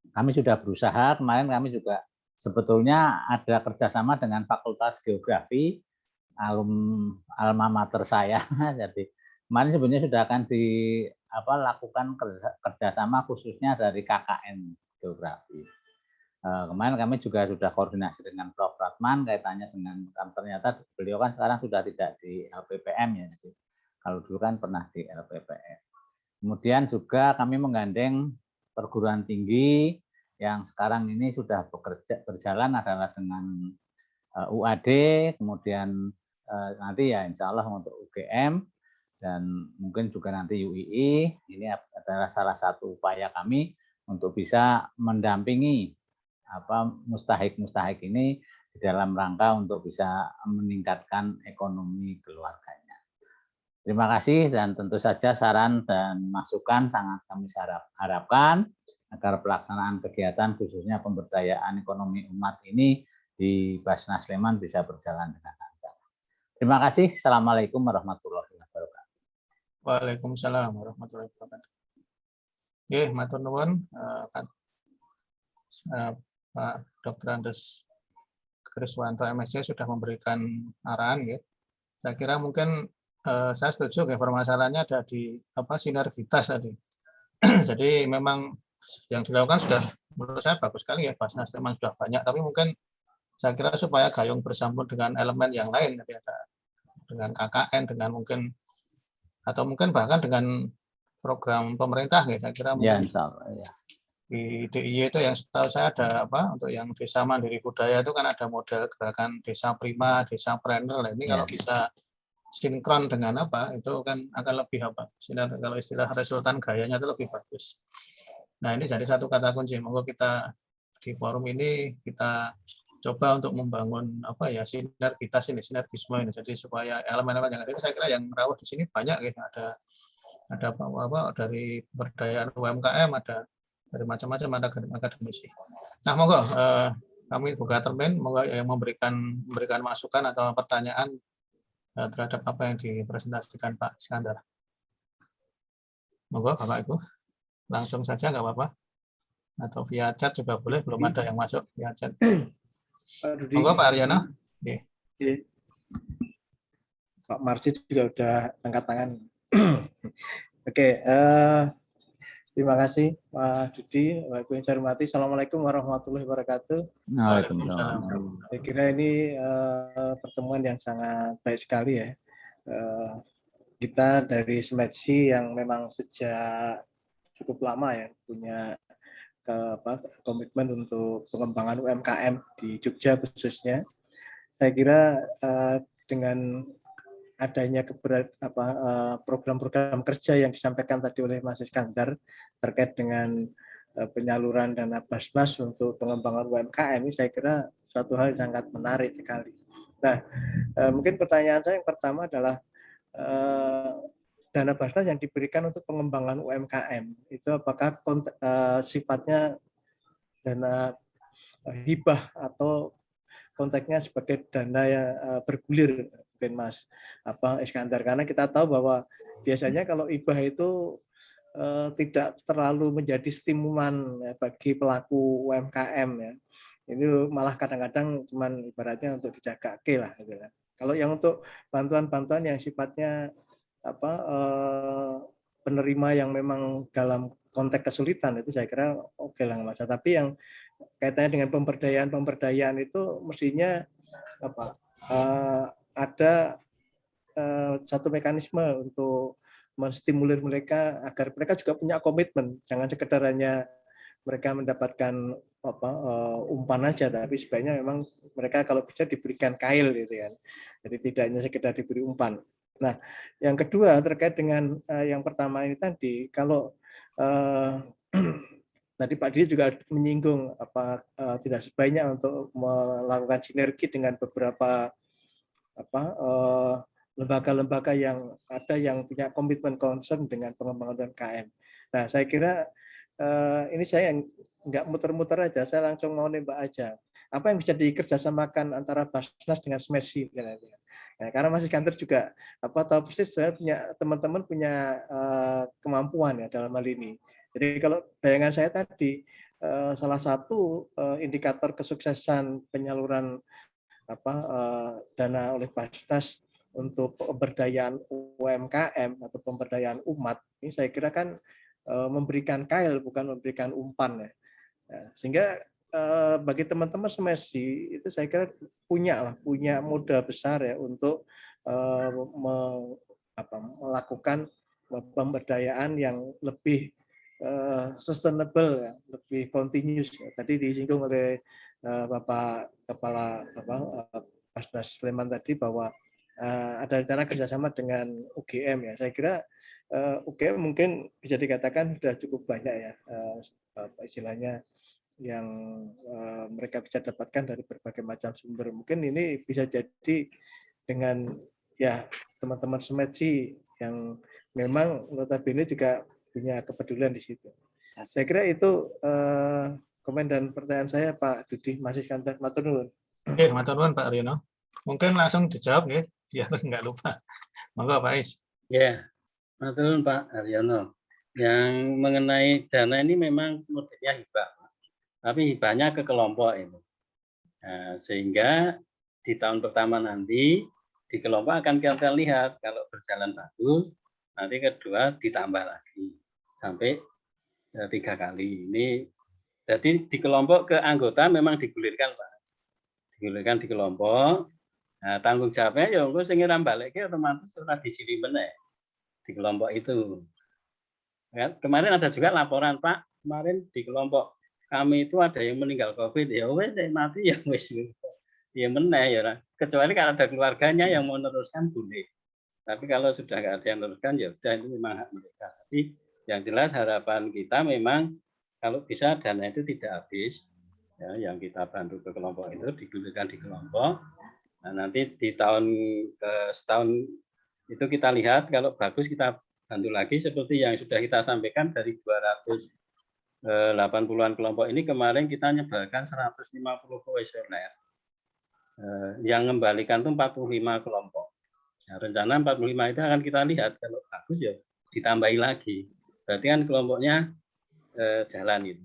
Kami sudah berusaha, kemarin kami juga sebetulnya ada kerjasama dengan Fakultas Geografi, alma mater saya. Jadi kemarin sebenarnya sudah akan dilakukan kerjasama khususnya dari KKN Geografi. Kemarin kami juga sudah koordinasi dengan Prof. Ratman kaitannya dengan, ternyata beliau kan sekarang sudah tidak di LPPM ya. Jadi kalau dulu kan pernah di LPPM. Kemudian juga kami menggandeng perguruan tinggi yang sekarang ini sudah berjalan adalah dengan UAD, kemudian nanti ya insya Allah untuk UGM, dan mungkin juga nanti UII. Ini adalah salah satu upaya kami untuk bisa mendampingi mustahik ini di dalam rangka untuk bisa meningkatkan ekonomi keluarganya. Terima kasih, dan tentu saja saran dan masukan sangat kami harapkan agar pelaksanaan kegiatan khususnya pemberdayaan ekonomi umat ini di Basnas Sleman bisa berjalan dengan lancar. Terima kasih. Assalamualaikum warahmatullahi wabarakatuh. Waalaikumsalam warahmatullahi wabarakatuh. Oke, matur nuwun Pak Dr. Andes Kriswanto MSc sudah memberikan arahan ya. Saya kira mungkin saya setuju ya, permasalahannya ada di sinergitas tadi. Jadi memang yang dilakukan sudah menurut saya bagus sekali ya, Basnas memang sudah banyak, tapi mungkin saya kira supaya gayung bersambut dengan elemen yang lain, jadi ada dengan KKN, dengan mungkin atau mungkin bahkan dengan program pemerintah ya, saya kira mungkin Ya. Di DIY itu yang setahu saya ada untuk yang desa mandiri budaya itu kan ada model gerakan desa prima, desa planner. Ini kalau bisa sinkron dengan itu kan akan lebih sinar, kalau istilah resultan gayanya itu lebih bagus. Nah, ini jadi satu kata kunci. Monggo kita di forum ini kita coba untuk membangun sinergitas ini, sinergisme ini. Jadi supaya elemen-elemen yang ada, saya kira yang merawat di sini banyak ya. Ada dari pemberdayaan UMKM, ada dari macam-macam, ada akademisi. Nah, monggo kami buka termin, monggo yang memberikan masukan atau pertanyaan terhadap apa yang dipresentasikan Pak Iskandar. Monggo Bapak Ibu, langsung saja nggak apa-apa. Atau via chat juga boleh, belum ada yang masuk via chat. Monggo Pak Aryono. Pak Marsi juga udah angkat tangan. Oke, terima kasih Pak Dudi, Bapak Ibu yang saya hormati. Assalamualaikum warahmatullahi wabarakatuh. Waalaikumsalam. Saya kira ini pertemuan yang sangat baik sekali ya. Kita dari Smedsi yang memang sejak cukup lama ya punya komitmen untuk pengembangan UMKM di Jogja khususnya. Saya kira dengan adanya program-program kerja yang disampaikan tadi oleh Mas Iskandar terkait dengan penyaluran dana Basnas untuk pengembangan UMKM ini, saya kira suatu hal yang sangat menarik sekali. Nah, mungkin pertanyaan saya yang pertama adalah dana Basnas yang diberikan untuk pengembangan UMKM itu apakah sifatnya dana hibah atau konteksnya sebagai dana yang bergulir, mungkin Mas Iskandar, karena kita tahu bahwa biasanya kalau hibah itu tidak terlalu menjadi stimulan bagi pelaku UMKM ya. Ini malah kadang-kadang cuman ibaratnya untuk dijaga lah gitu kan. Kalau yang untuk bantuan-bantuan yang sifatnya penerima yang memang dalam konteks kesulitan itu saya kira oke lah Mas. Tapi yang kaitannya dengan pemberdayaan itu mestinya ada satu mekanisme untuk menstimulir mereka agar mereka juga punya komitmen, jangan sekedar hanya mereka mendapatkan umpan aja, tapi sebenarnya memang mereka kalau bisa diberikan kail gitu kan. Jadi tidak hanya sekedar diberi umpan. Nah, yang kedua terkait dengan yang pertama ini tadi, kalau tadi Pak Didi juga menyinggung tidak sebaiknya untuk melakukan sinergi dengan beberapa lembaga-lembaga yang ada yang punya komitmen concern dengan pengembangan UMKM. Nah, saya kira ini saya nggak muter-muter aja, saya langsung mau nembak aja. Apa yang bisa dikerjasamakan antara Basnas dengan Smesi? Nah, karena Mas Iskandar juga tahu persis punya teman-teman punya kemampuan ya dalam hal ini. Jadi kalau bayangan saya tadi salah satu indikator kesuksesan penyaluran dana oleh Basnas untuk pemberdayaan UMKM atau pemberdayaan umat ini saya kira kan memberikan kail bukan memberikan umpan ya. Sehingga bagi teman-teman Smesi itu saya kira punya modal besar ya untuk melakukan pemberdayaan yang lebih sustainable ya, lebih continuous. Tadi disinggung oleh Bapak Kepala Basnas Sleman tadi bahwa ada rencana kerjasama dengan UGM ya. Saya kira UGM mungkin bisa dikatakan sudah cukup banyak ya istilahnya yang mereka bisa dapatkan dari berbagai macam sumber. Mungkin ini bisa jadi dengan ya teman-teman Smesi yang memang notabene juga punya kepedulian di situ. Saya kira itu komen dan pertanyaan saya Pak Dudi, Mas Iskandar, matur nuwun. Oke, matur nuwun Pak Aryono. Mungkin langsung dijawab ya, biar nggak lupa. Monggo Pak Is. Ya, matur nuwun Pak Haryono. Yang mengenai dana ini memang modelnya hibah, tapi hibahnya ke kelompok ini. Nah, sehingga di tahun pertama nanti di kelompok akan kita lihat kalau berjalan bagus, nanti kedua ditambah lagi sampai 3 kali. Ini jadi di kelompok ke anggota memang digulirkan Pak, digulirkan di kelompok. Nah, tanggung jawabnya ya engko sing ngiram balik otomatis ora disili meneh di kelompok itu. Ya, kemarin ada juga laporan Pak, kemarin di kelompok kami itu ada yang meninggal COVID, ya wes mati ya wes. Ya meneh ya, kecuali kalau ada keluarganya yang mau meneruskan boleh. Tapi kalau sudah nggak ada yang meneruskan ya sudah itu memang hak mereka. Tapi yang jelas harapan kita memang kalau bisa dana itu tidak habis, ya, yang kita bantu ke kelompok itu digulirkan di kelompok. Nah, nanti di setahun itu kita lihat kalau bagus kita bantu lagi seperti yang sudah kita sampaikan dari 280-an kelompok ini kemarin kita nyebarkan 150 kuesioner. Yang mengembalikan itu 45 kelompok. Nah, rencana 45 itu akan kita lihat kalau bagus ya ditambahi lagi. Berarti kan kelompoknya jalan itu.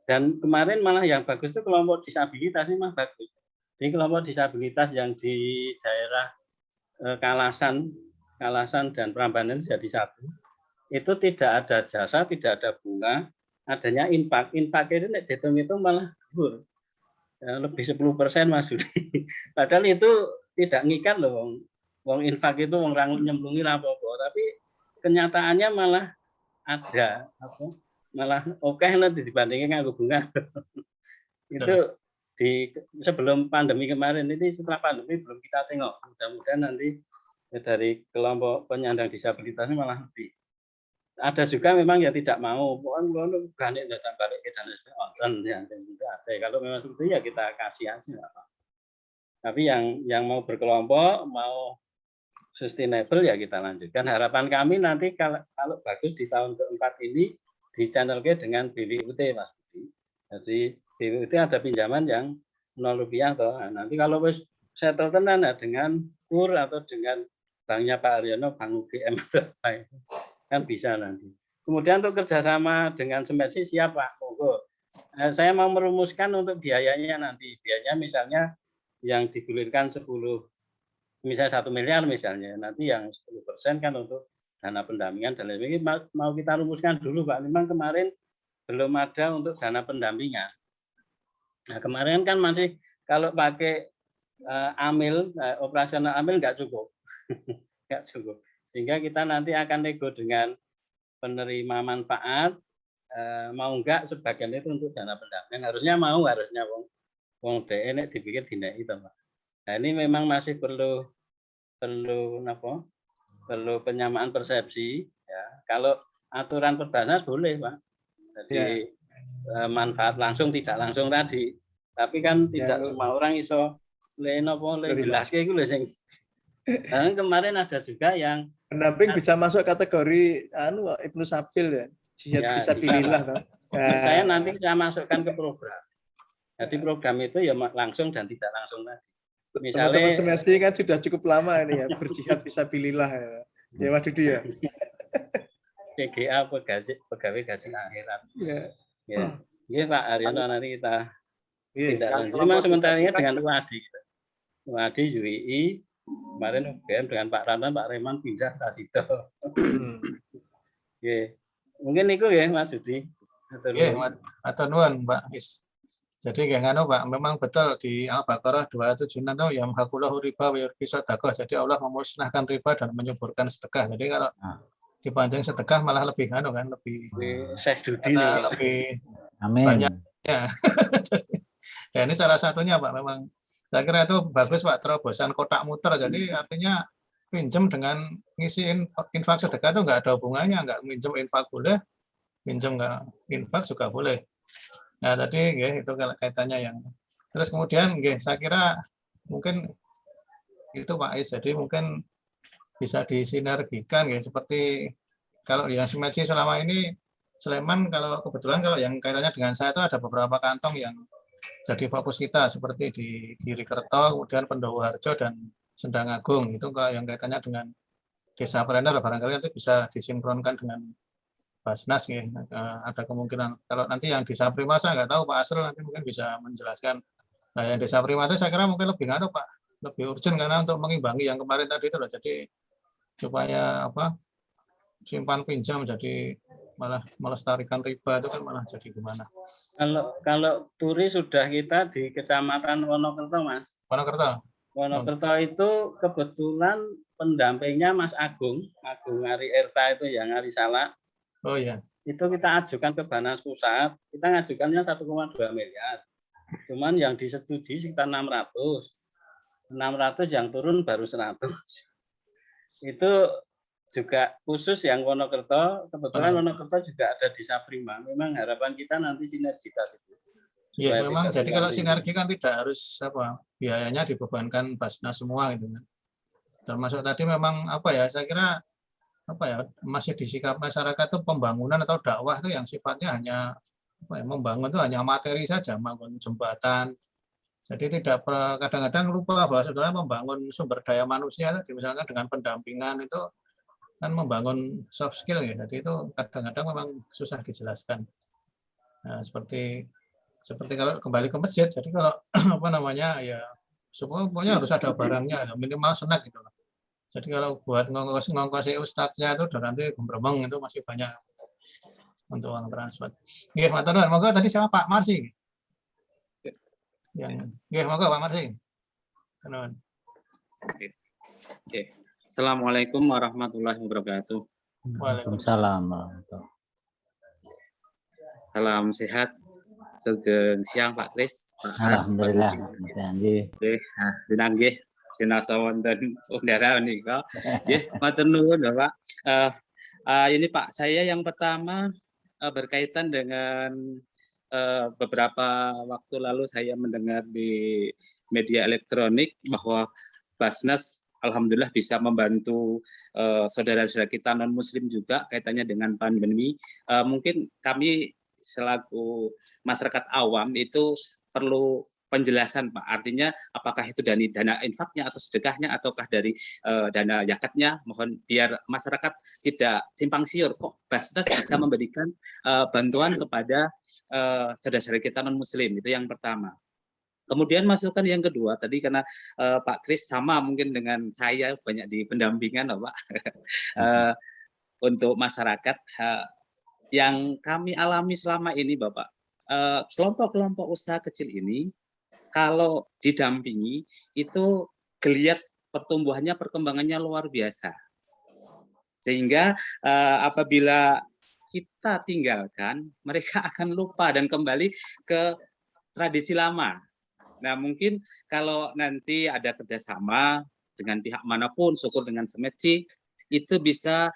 Dan kemarin malah yang bagus itu kelompok disabilitas ini malah bagus. Jadi kelompok disabilitas yang di daerah Kalasan dan Prambanan jadi satu. Itu tidak ada jasa, tidak ada bunga, adanya infak. Infak itu dihitung-hitung malah lebih 10% Mas Dudi. Padahal itu tidak ngikat loh. Wong infak itu wong rang nyemplungi apa-apa, tapi kenyataannya malah ada malah oke nanti dibandingin nganggo bunga. Itu sebelum pandemi kemarin, ini setelah pandemi belum kita tengok. Mudah-mudahan nanti dari kelompok penyandang disabilitas ini malah lebih. Ada juga memang yang tidak mau, pokoknya ganti datang balik ke dana yang tidak ada. Kalau memang seperti itu ya kita kasih aja. Tapi yang mau berkelompok, mau sustainable ya kita lanjutkan. Harapan kami nanti kalau bagus di tahun keempat ini di channel K dengan BWUT Mas. Jadi BWUT ada pinjaman yang 0 rupiah toh. Nah, nanti kalau wis settle tenan ya dengan KUR atau dengan banknya Pak Haryono, Bank UGM kan bisa nanti. Kemudian untuk kerjasama dengan Smesi siap Pak, monggo. Saya mau merumuskan untuk biayanya nanti. Biayanya misalnya yang digulirkan 10, misalnya 1 miliar misalnya, nanti yang 10% kan untuk dana pendampingan dan lain sebagainya. Mau kita rumuskan dulu Pak. Memang kemarin belum ada untuk dana pendampingan. Nah kemarin kan masih kalau pakai amil operasional amil nggak cukup, nggak cukup. Sehingga kita nanti akan nego dengan penerima manfaat, mau enggak sebagian itu untuk dana pendamping. Harusnya wong DE nek dipikir dinai itu, Pak. Nah, ini memang masih perlu penyamaan persepsi ya. Kalau aturan Perbasnas boleh, Pak. Jadi manfaat langsung tidak langsung tadi. Tapi kan tidak semua orang iso jelasnya itu sing. Dan kemarin ada juga yang pendamping bisa masuk kategori Ibnu Sabil ya. Jihad Ya, bisa pilihlah kan. saya nanti saya masukkan ke program. Jadi program itu ya langsung dan tidak langsung tadi. Teman-teman Misalnya semesti kan sudah cukup lama ini ya, berjihad bisa pilihlah ya. Ya Mas Dudi ya. PGA pegawai gaji akhirat. Ya. Ya. Iya Pak Haryono, nanti kita Iya. tidak lanjut. Memang sementaranya dengan UAD. UAD UII kemarin UGM dengan Pak Rantan, Pak Reman pindah ke situ. Oke. Mungkin itu ya Mas Dudi. Atau nuwun Pak Is. Jadi kayak nganu Pak, memang betul di Al-Baqarah 276 itu yang hakullahu riba wa yurbi sedekah. Jadi Allah memusnahkan riba dan menyuburkan sedekah. Jadi kalau dipancing sedekah malah lebih nganu kan, lebih Syekh Dudi lebih Amin. banyak. Ya. Dan ini salah satunya Pak, memang saya kira itu bagus Pak, terobosan kotak muter. Jadi artinya pinjam dengan ngisi infak sedekah itu nggak ada hubungannya, nggak minjem infak boleh, minjem nggak infak juga boleh. Nah tadi ya, itu kaitannya yang terus kemudian ya, saya kira mungkin itu Pak Is, jadi mungkin bisa disinergikan ya, seperti kalau yang simetri selama ini Sleman, kalau kebetulan kalau yang kaitannya dengan saya itu ada beberapa kantong yang jadi fokus kita seperti di Girikerto, kemudian Pendowo Harjo dan Sendang Agung. Itu kalau yang kaitannya dengan desa planner barangkali nanti bisa disinkronkan dengan Basnas ya. Ada kemungkinan kalau nanti yang desa Prima saya nggak tahu Pak Asrul nanti mungkin bisa menjelaskan. Nah yang desa Prima itu saya kira mungkin lebih ngaruh Pak, lebih urgent karena untuk mengimbangi yang kemarin tadi itu loh. Jadi supaya simpan pinjam jadi malah melestarikan riba itu kan malah jadi gimana? Kalau turi sudah kita di Kecamatan Wonokerto Mas. Wonokerto itu kebetulan pendampingnya Mas Agung Ari Erta itu yang Ari Salak. Oh iya. Itu kita ajukan ke Banas Pusat, kita ngajukannya 1,2 miliar. Cuman yang disetujui sekitar 600 yang turun baru 100. Itu juga khusus yang Wonokerto, kebetulan Wonokerto juga ada di Saprima. Memang harapan kita nanti sinergitas itu. Iya, memang jadi kalau sinergi kan tidak harus biayanya dibebankan Basnas semua gitu kan. Termasuk tadi memang saya kira masih disikap masyarakat itu pembangunan atau dakwah itu yang sifatnya hanya membangun itu hanya materi saja, membangun jembatan. Jadi tidak kadang-kadang lupa bahwa sebenarnya membangun sumber daya manusia tadi misalkan dengan pendampingan itu kan membangun soft skill ya. Jadi itu kadang-kadang memang susah dijelaskan. Nah, seperti kalau kembali ke masjid. Jadi kalau ya semuanya harus ada barangnya, minimal snack gitu loh. Jadi kalau buat ngongkosi ustadznya itu udah nanti gembremeng itu masih banyak untuk uang transport. Nggih, matur nuwun. Monggo tadi siapa Pak Marsi? Nggih, monggo Pak Marsi. Nuwun. Oke. Assalamualaikum warahmatullahi wabarakatuh. Waalaikumsalam. Salam sehat. Sugeng siang Pak Kris. Alhamdulillah. Nggih, nggih. Jenazah wonten udara nika. Nggih, matur nuwun Bapak. Ini Pak, saya yang pertama berkaitan dengan beberapa waktu lalu saya mendengar di media elektronik bahwa Basnas alhamdulillah bisa membantu saudara-saudara kita non muslim juga kaitannya dengan pandemi. Mungkin kami selaku masyarakat awam itu perlu penjelasan Pak, artinya apakah itu dari dana infaknya atau sedekahnya ataukah dari dana zakatnya, mohon biar masyarakat tidak simpang siur kok Basnas bisa memberikan bantuan kepada saudara-saudara kita non muslim. Itu yang pertama. Kemudian masukan yang kedua tadi karena Pak Kris sama mungkin dengan saya banyak di pendampingan Pak untuk masyarakat yang kami alami selama ini Bapak, kelompok-kelompok usaha kecil ini kalau didampingi itu geliat pertumbuhannya perkembangannya luar biasa. Sehingga apabila kita tinggalkan, mereka akan lupa dan kembali ke tradisi lama. Nah, mungkin kalau nanti ada kerjasama dengan pihak manapun, syukur dengan Semetsi, itu bisa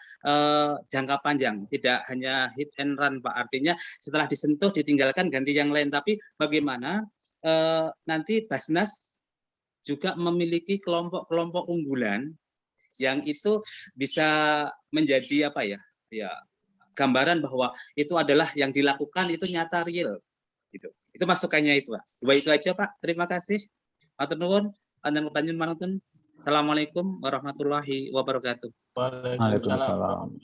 jangka panjang, tidak hanya hit and run, Pak. Artinya setelah disentuh, ditinggalkan, ganti yang lain. Tapi bagaimana nanti Basnas juga memiliki kelompok-kelompok unggulan yang itu bisa menjadi apa ya, gambaran bahwa itu adalah yang dilakukan itu nyata real, gitu. Itu masukannya itu, Pak. Dua itu aja, Pak. Terima kasih. Matur nuwun, panjenengan panjenengan manutun. Assalamualaikum warahmatullahi wabarakatuh. Waalaikumsalam.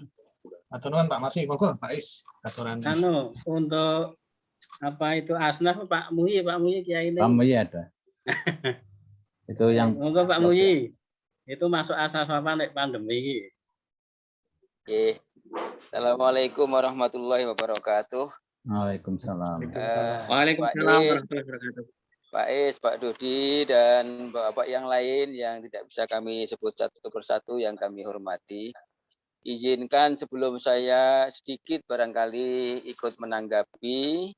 Atur nuwun Pak Marsi, monggo Pak Is aturan. Untuk apa itu Asnaf Pak Muhi Kiai ini. Pak Muyi ada. Itu yang Monggo Pak Muhi. Itu masuk asas apa nek pandemi. Oke. Assalamualaikum warahmatullahi wabarakatuh. Waalaikumsalam. Waalaikumsalam warahmatullahi wabarakatuh. Pak Is, Pak Dodi, dan Bapak yang lain yang tidak bisa kami sebut satu persatu yang kami hormati. Izinkan sebelum saya sedikit barangkali ikut menanggapi,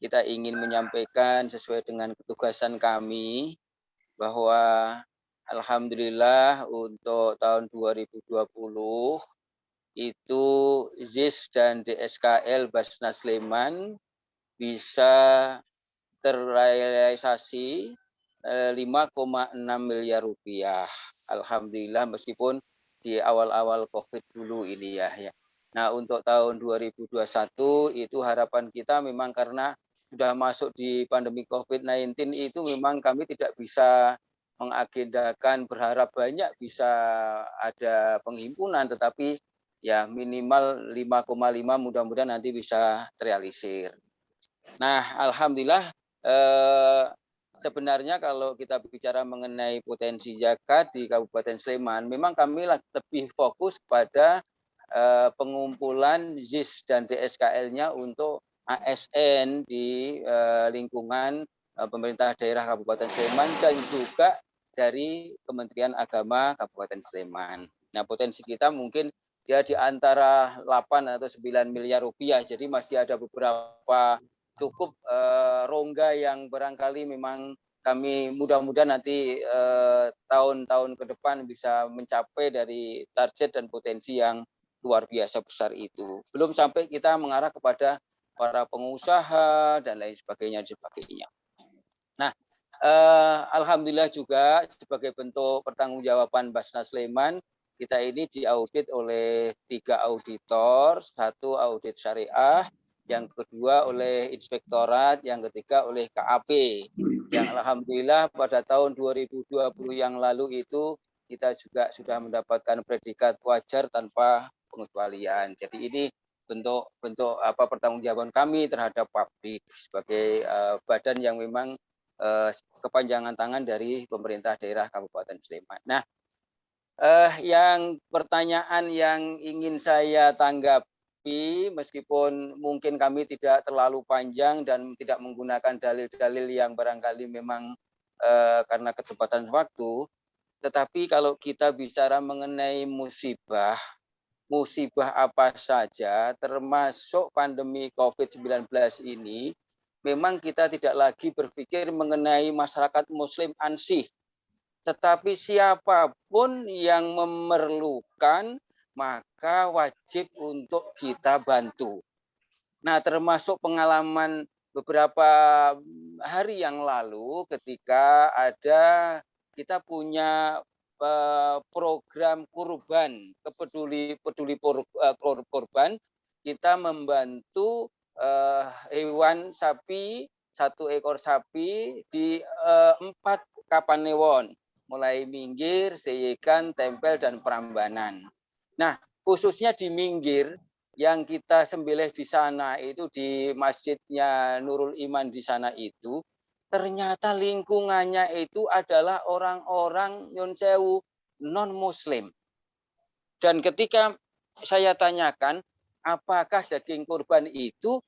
kita ingin menyampaikan sesuai dengan ketugasan kami bahwa alhamdulillah untuk tahun 2020 itu ZIS dan DSKL Basnas Sleman bisa terrealisasi 5,6 miliar rupiah. Alhamdulillah meskipun di awal-awal COVID dulu ini ya. Nah untuk tahun 2021 itu harapan kita memang karena sudah masuk di pandemi COVID-19 itu memang kami tidak bisa mengagendakan berharap banyak bisa ada penghimpunan, tetapi ya minimal 5,5 mudah-mudahan nanti bisa terrealisir. Nah, alhamdulillah sebenarnya kalau kita bicara mengenai potensi zakat di Kabupaten Sleman, memang kami lebih fokus pada pengumpulan ZIS dan DSKL-nya untuk ASN di lingkungan pemerintah daerah Kabupaten Sleman dan juga dari Kementerian Agama Kabupaten Sleman. Nah, potensi kita mungkin ya di antara 8 atau 9 miliar rupiah. Jadi masih ada beberapa cukup rongga yang barangkali memang kami mudah-mudahan nanti tahun-tahun ke depan bisa mencapai dari target dan potensi yang luar biasa besar itu. Belum sampai kita mengarah kepada para pengusaha dan lain sebagainya. Nah, alhamdulillah juga sebagai bentuk pertanggungjawaban Basnas Sleman, kita ini diaudit oleh 3 auditor, 1 audit syariah, yang kedua oleh inspektorat, yang ketiga oleh KAP. Yang alhamdulillah pada tahun 2020 yang lalu itu kita juga sudah mendapatkan predikat wajar tanpa pengecualian. Jadi ini bentuk pertanggungjawaban kami terhadap publik sebagai badan yang memang kepanjangan tangan dari pemerintah daerah Kabupaten Sleman. Nah, yang pertanyaan yang ingin saya tanggapi, meskipun mungkin kami tidak terlalu panjang dan tidak menggunakan dalil-dalil yang barangkali memang karena ketepatan waktu, tetapi kalau kita bicara mengenai musibah apa saja, termasuk pandemi COVID-19 ini, memang kita tidak lagi berpikir mengenai masyarakat Muslim ansih, tetapi siapapun yang memerlukan maka wajib untuk kita bantu. Nah, termasuk pengalaman beberapa hari yang lalu ketika kita punya program kurban, peduli korban, kita membantu hewan sapi, 1 ekor sapi di 4 kapanewon, mulai Minggir, Seyegan, Tempel, dan Prambanan. Nah, khususnya di Minggir, yang kita sembelih di sana itu di masjidnya Nurul Iman di sana itu, ternyata lingkungannya itu adalah orang-orang Nyun Sewu non-Muslim. Dan ketika saya tanyakan, apakah daging kurban itu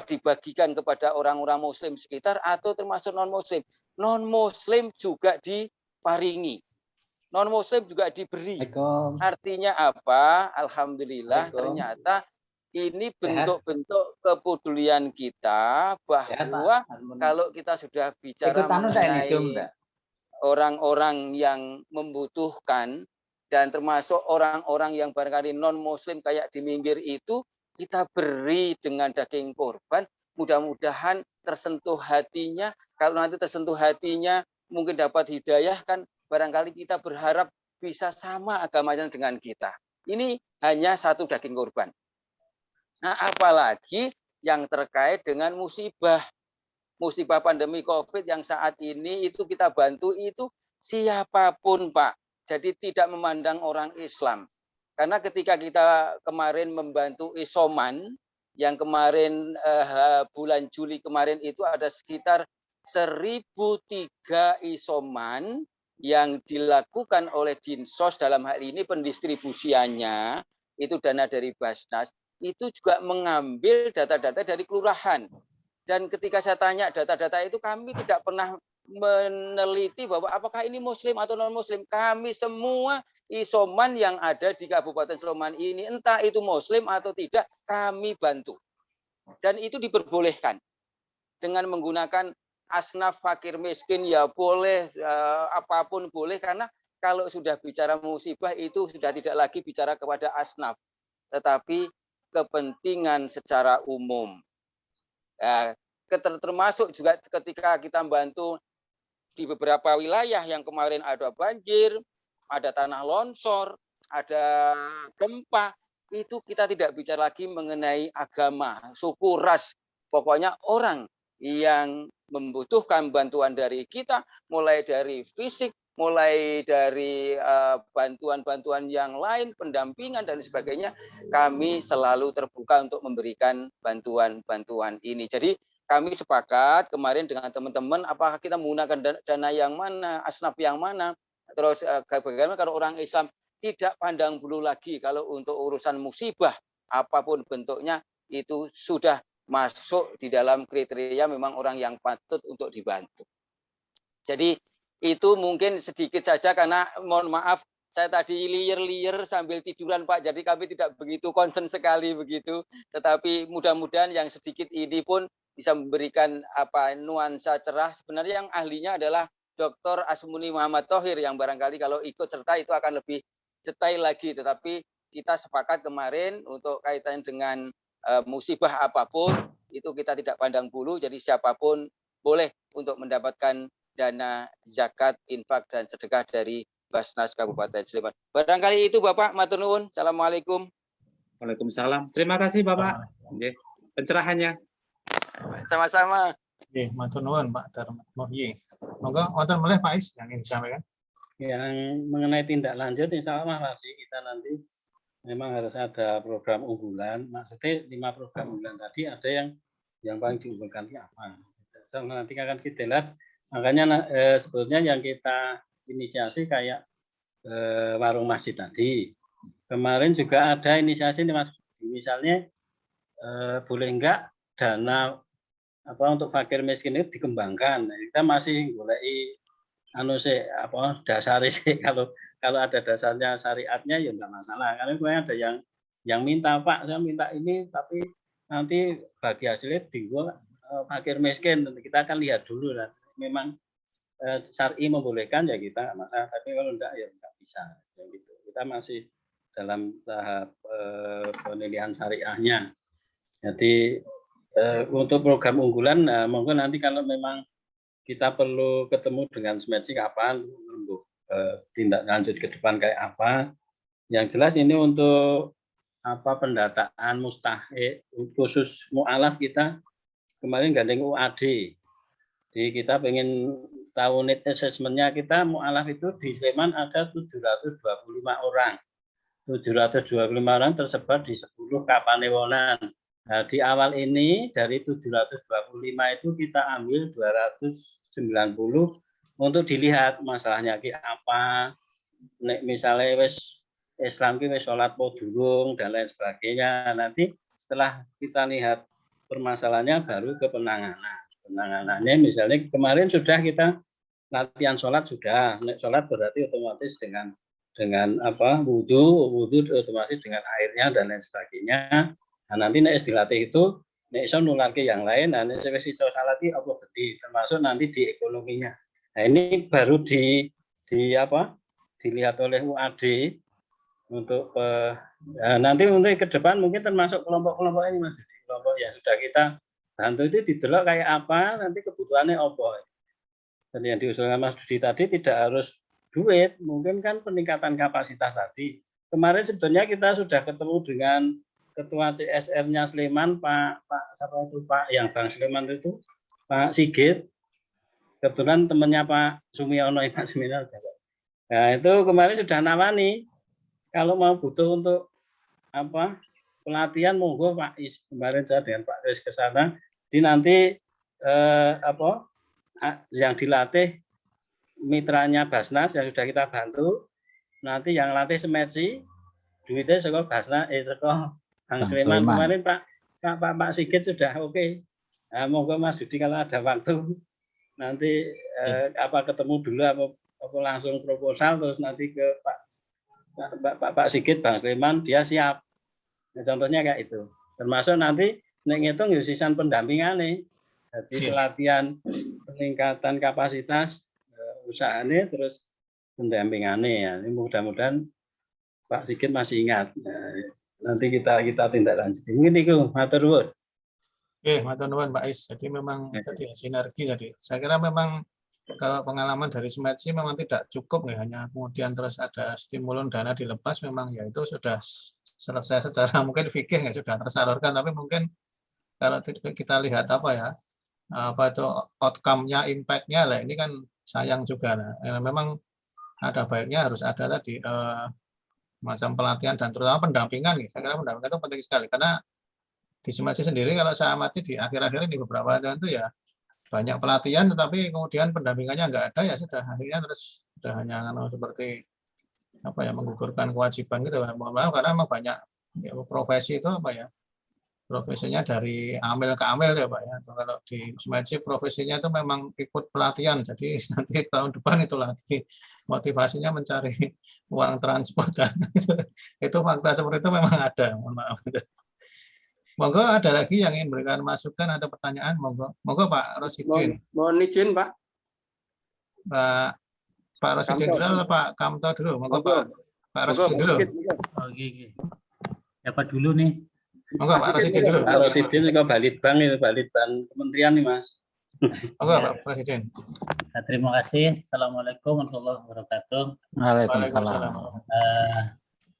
dibagikan kepada orang-orang Muslim sekitar atau termasuk non-Muslim? Non-Muslim juga diparingi. non muslim juga diberi. Assalamualaikum. Artinya apa? Alhamdulillah Assalamualaikum. ternyata ini Sehat. bentuk-bentuk kepedulian kita bahwa kalau kita sudah bicara mengenai orang-orang yang membutuhkan dan termasuk orang-orang yang barangkali non muslim kayak di minggir itu, kita beri dengan daging korban, mudah-mudahan tersentuh hatinya. Kalau nanti tersentuh hatinya mungkin dapat hidayah, kan barangkali kita berharap bisa sama agamanya dengan kita. Ini hanya satu daging korban. Nah, apalagi yang terkait dengan musibah pandemi COVID yang saat ini itu kita bantu itu siapapun, Pak. Jadi tidak memandang orang Islam. Karena ketika kita kemarin membantu isoman, yang kemarin bulan Juli kemarin itu ada sekitar 1.003 isoman yang dilakukan oleh Dinsos, dalam hal ini pendistribusiannya, itu dana dari Basnas, itu juga mengambil data-data dari kelurahan. Dan ketika saya tanya data-data itu, kami tidak pernah meneliti bahwa apakah ini muslim atau non muslim. Kami semua isoman yang ada di Kabupaten Sleman ini, entah itu muslim atau tidak, kami bantu. Dan itu diperbolehkan dengan menggunakan asnaf fakir miskin, ya boleh, apapun boleh, karena kalau sudah bicara musibah itu sudah tidak lagi bicara kepada asnaf, tetapi kepentingan secara umum. Termasuk juga ketika kita membantu di beberapa wilayah yang kemarin ada banjir, ada tanah longsor, ada gempa, itu kita tidak bicara lagi mengenai agama, suku, ras. Pokoknya orang yang membutuhkan bantuan dari kita, mulai dari fisik, mulai dari bantuan-bantuan yang lain, pendampingan dan sebagainya, kami selalu terbuka untuk memberikan bantuan-bantuan ini. Jadi kami sepakat kemarin dengan teman-teman, apakah kita menggunakan dana yang mana, asnaf yang mana, terus bagaimana kalau orang Islam tidak pandang bulu lagi, kalau untuk urusan musibah apapun bentuknya itu sudah masuk di dalam kriteria memang orang yang patut untuk dibantu. Jadi itu mungkin sedikit saja, karena mohon maaf saya tadi liar-liar sambil tiduran, Pak. Jadi kami tidak begitu concern sekali begitu. Tetapi mudah-mudahan yang sedikit ini pun bisa memberikan nuansa cerah. Sebenarnya yang ahlinya adalah Dr. Asmuni Muhammad Thohir, yang barangkali kalau ikut serta itu akan lebih detail lagi. Tetapi kita sepakat kemarin untuk kaitan dengan musibah apapun itu kita tidak pandang bulu. Jadi siapapun boleh untuk mendapatkan dana zakat, infak dan sedekah dari Basnas Kabupaten Sleman. Barangkali itu Bapak, matur nuwun. Assalamualaikum. Waalaikumsalam. Terima kasih Bapak. Pencerahannya. Sama-sama. Oke, matur nuwun Pak Darmono. Monggo wonten melih Pak Is yang ingin disampaikan. Yang mengenai tindak lanjut, insya Allah masih kita nanti memang harus ada program unggulan. Maksudnya 5 program unggulan tadi ada yang paling diunggulkan apa? Nanti akan kita lihat. Makanya sebetulnya yang kita inisiasi kayak warung masjid tadi. Kemarin juga ada inisiasi nih Mas. Misalnya boleh enggak dana untuk fakir miskin itu dikembangkan. Kita masih mulai dasar sih, kalau ada dasarnya syariatnya ya enggak masalah. Karena kemudian ada yang minta, Pak, saya minta ini tapi nanti bagi hasilnya tinggal fakir miskin. Kita akan lihat dulu lah. Memang syar'i membolehkan ya kita nggak masalah, tapi kalau enggak ya enggak bisa ya gitu. Kita masih dalam tahap penilaian syariahnya. Jadi untuk program unggulan, mungkin nanti kalau memang kita perlu ketemu dengan Smedsi kapan untuk tindak lanjut ke depan kayak apa. Yang jelas ini untuk pendataan mustahik khusus mu'alaf, kita kemarin gandeng UAD. Jadi kita pengen tahu need assessment-nya, kita mu'alaf itu di Sleman ada 725 orang. 725 orang tersebar di 10 kapanewonan. Nah, di awal ini dari 725 itu kita ambil 290 untuk dilihat masalahnya apa. Misalnya wis Islam ki wis salat po durung dan lain sebagainya. Nanti setelah kita lihat permasalahannya baru ke penanganan. Penanganannya misalnya kemarin sudah kita latihan sholat sudah. Nek sholat berarti otomatis dengan apa wudhu otomatis dengan airnya dan lain sebagainya. Nah, nanti nek dilatih itu nek iso nularke yang lain, nah nek wis iso salat iki apa gede termasuk nanti di ekonominya. Nah, ini baru apa dilihat oleh UAD untuk nanti untuk ke depan mungkin termasuk kelompok-kelompok ini Mas. Kelompok yang sudah kita bantu itu didelok kayak apa, nanti kebutuhannya apa. Dan yang diusulkan Mas Dudi tadi tidak harus duit, mungkin kan peningkatan kapasitas tadi. Kemarin sebenarnya kita sudah ketemu dengan Ketua CSR-nya Sleman, Pak siapa itu Pak yang Bang Sleman itu, Pak Sigit. Kebetulan temannya Pak Sumiono, Pak Sumiono. Nah itu kemarin sudah nawani, kalau mau butuh untuk apa pelatihan monggo Pak Is. Kemarin saya dengan Pak Is ke sana, di nanti apa yang dilatih mitranya Basnas yang sudah kita bantu, nanti yang latih semetsi duitnya sekolah Basnas sekolah Bang Sleman. Kemarin Pak Sigit sudah oke. Nah, monggo Mas Dudi kalau ada waktu nanti apa ketemu dulu apa langsung proposal terus nanti ke Pak Sigit Bang Sleman dia siap. Nah, contohnya kayak itu. Termasuk nanti ngitung sisan pendampingan nih. Jadi pelatihan peningkatan kapasitas usahanya terus pendampingannya ya. Ini mudah-mudahan Pak Sigit masih ingat. Nanti kita tindak lanjut. Mungkin itu matur nuwun. Oke, matur nuwun Pak Is. Jadi memang tadi sinergi tadi. Saya kira memang kalau pengalaman dari Semetsi memang tidak cukup ya, hanya kemudian terus ada stimulus dana dilepas memang ya itu sudah selesai secara mungkin fikih ya sudah tersalurkan, tapi mungkin kalau kita lihat apa itu outcome-nya, impact-nya lah ini kan sayang juga lah. Memang ada baiknya harus ada tadi macam pelatihan dan terutama pendampingan. Saya kira pendampingan itu penting sekali karena di Semetsi sendiri kalau saya amati di akhir-akhir ini beberapa tahun itu ya banyak pelatihan tetapi kemudian pendampingannya nggak ada ya sudah akhirnya terus sudah hanya seperti apa ya menggugurkan kewajiban gitu. Mohon maaf karena memang banyak ya, profesi itu apa ya profesinya dari amil ke amil ya Pak ya. Kalau di Semetsi profesinya itu memang ikut pelatihan, jadi nanti tahun depan itu lagi motivasinya mencari uang transport dan itu fakta seperti itu memang ada. Mohon maaf. Monggo ada lagi yang ingin memberikan masukan atau pertanyaan, monggo Pak Rosidin. Mohon izin Pak. Pak Rosidin dulu atau Pak Kamto dulu? Monggo Pak Rosidin dulu. Oke. Siapa dulu nih? Monggo Pak Rosidin dulu. Pak Rosidin juga Balitbang Kementerian nih Mas. Monggo Pak Presiden. Nah, terima kasih. Assalamualaikum warahmatullahi wabarakatuh. Waalaikumsalam.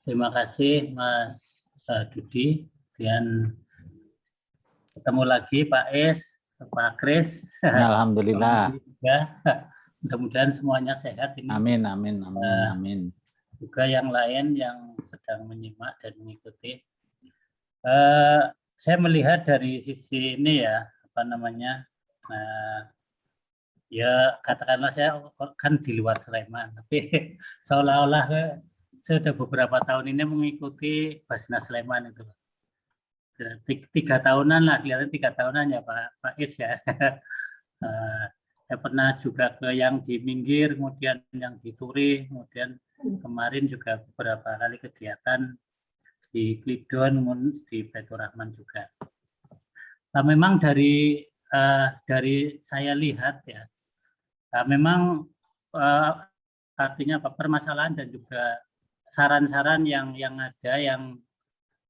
Terima kasih Mas Dudi dan ketemu lagi Pak Es, Pak Kris. Alhamdulillah. Mudah-mudahan semuanya sehat ini. Amin. Juga yang lain yang sedang menyimak dan mengikuti. Saya melihat dari sisi ini ya, ya katakanlah saya kan di luar Sleman, tapi seolah-olah saya sudah beberapa tahun ini mengikuti Basnas Sleman itu. 3 tahunan lah, kelihatan 3 tahunan ya Pak Is ya. Saya pernah juga ke yang di Minggir, kemudian yang di Turi, kemudian kemarin juga beberapa kali kegiatan di Klidon, di Baitur Rahman juga. Nah, memang dari saya lihat ya, memang artinya permasalahan dan juga saran-saran yang ada yang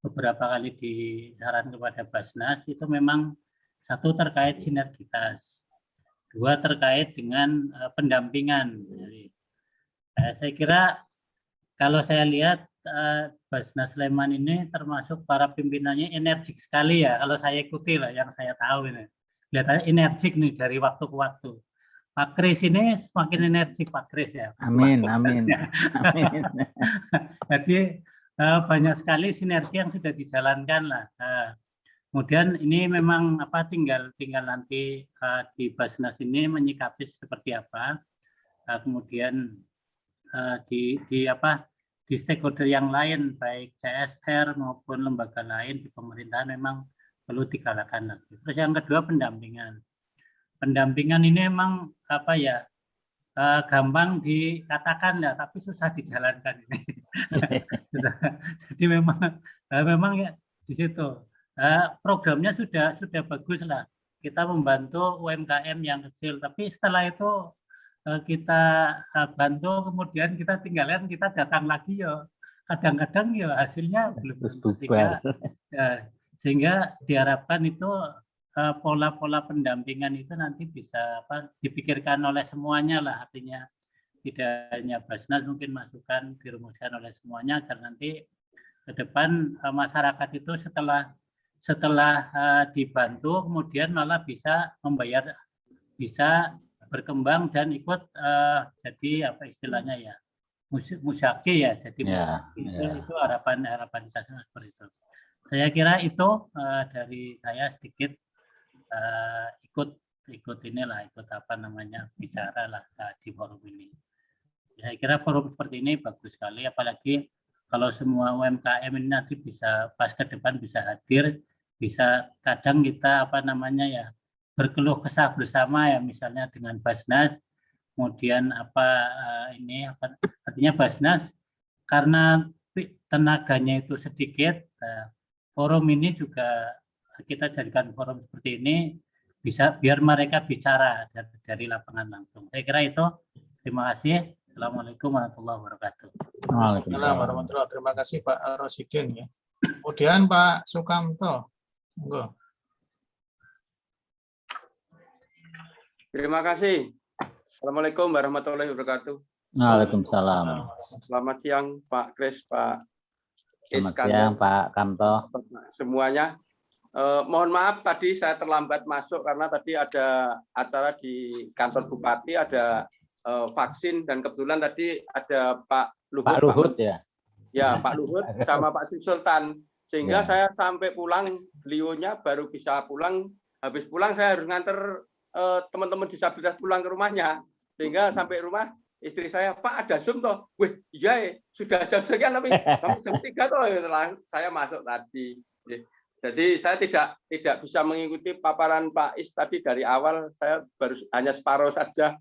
beberapa kali disaran kepada Basnas itu memang satu terkait sinergitas, 2 terkait dengan pendampingan. Jadi, saya kira kalau saya lihat Basnas Sleman ini termasuk para pimpinannya energik sekali ya. Kalau saya ikuti lah yang saya tahu ini, kelihatannya energik nih dari waktu ke waktu. Pak Kris ini semakin energik Pak Kris ya. Amin. Jadi banyak sekali sinergi yang sudah dijalankan lah. Kemudian ini memang tinggal nanti di Basnas ini menyikapi seperti apa. Kemudian di stakeholder yang lain baik CSR maupun lembaga lain di pemerintahan memang perlu digalakan lagi. Terus yang kedua pendampingan. Pendampingan ini memang gampang dikatakan ya, tapi susah dijalankan ini. Jadi memang ya di situ programnya sudah bagus lah. Kita membantu UMKM yang kecil, tapi setelah itu kita bantu, kemudian kita tinggalkan, kita datang lagi ya. Kadang-kadang ya hasilnya belum, sehingga diharapkan itu pola-pola pendampingan itu nanti bisa dipikirkan oleh semuanya lah, artinya tidak hanya Basnas, mungkin masukan dirumuskan oleh semuanya agar nanti ke depan masyarakat itu setelah dibantu kemudian malah bisa membayar, bisa berkembang dan ikut jadi apa istilahnya ya, musyaki ya, jadi itu harapan kita seperti itu. Saya kira itu dari saya sedikit ikut inilah, ikut apa namanya, bicara lah di forum ini. Saya kira forum seperti ini bagus sekali, apalagi kalau semua UMKM ini nanti bisa pas ke depan bisa hadir, bisa kadang kita apa namanya ya, berkeluh kesah bersama ya, misalnya dengan Basnas, kemudian artinya Basnas karena tenaganya itu sedikit, forum ini juga kita jadikan forum seperti ini bisa biar mereka bicara dari lapangan langsung. Saya kira itu. Terima kasih. Assalamualaikum warahmatullahi wabarakatuh. Waalaikumsalam warahmatullahi wabarakatuh. Terima kasih Pak Rosidin ya. Kemudian Pak Sukamto. Monggo. Terima kasih. Assalamualaikum warahmatullahi wabarakatuh. Waalaikumsalam. Selamat siang Pak Kris, Pak Selamat siang Pak Kamto. Semuanya. Mohon maaf tadi saya terlambat masuk karena tadi ada acara di kantor Bupati, ada vaksin, dan kebetulan tadi ada Pak Luhut. Pak Luhut ya? Ya, Pak Luhut sama Pak Sri Sultan. Sehingga saya sampai pulang, beliaunya baru bisa pulang. Habis pulang saya harus nganter teman-teman disabilitas pulang ke rumahnya. Sehingga sampai rumah istri saya, Pak ada Zoom toh? Wih, iya sudah jam sekian tapi sampai jam 3 toh. Saya masuk tadi. Jadi saya tidak bisa mengikuti paparan Pak Is tadi dari awal, saya baru hanya separuh saja.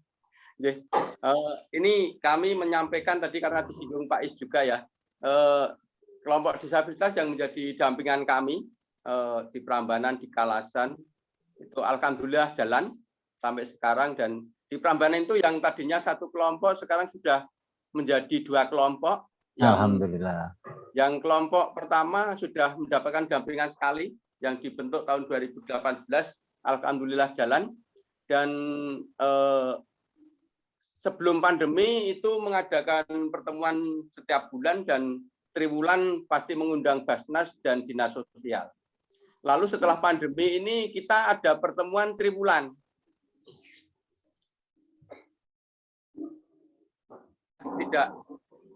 Ini kami menyampaikan tadi karena disinggung Pak Is juga ya, kelompok disabilitas yang menjadi dampingan kami di Prambanan, di Kalasan, itu alhamdulillah jalan sampai sekarang, dan di Prambanan itu yang tadinya satu kelompok sekarang sudah menjadi 2 kelompok. Alhamdulillah. Yang kelompok pertama sudah mendapatkan dampingan sekali yang dibentuk tahun 2018, alhamdulillah jalan. Dan sebelum pandemi itu mengadakan pertemuan setiap bulan, dan triwulan pasti mengundang Basnas dan Dinas Sosial. Lalu setelah pandemi ini kita ada pertemuan triwulan.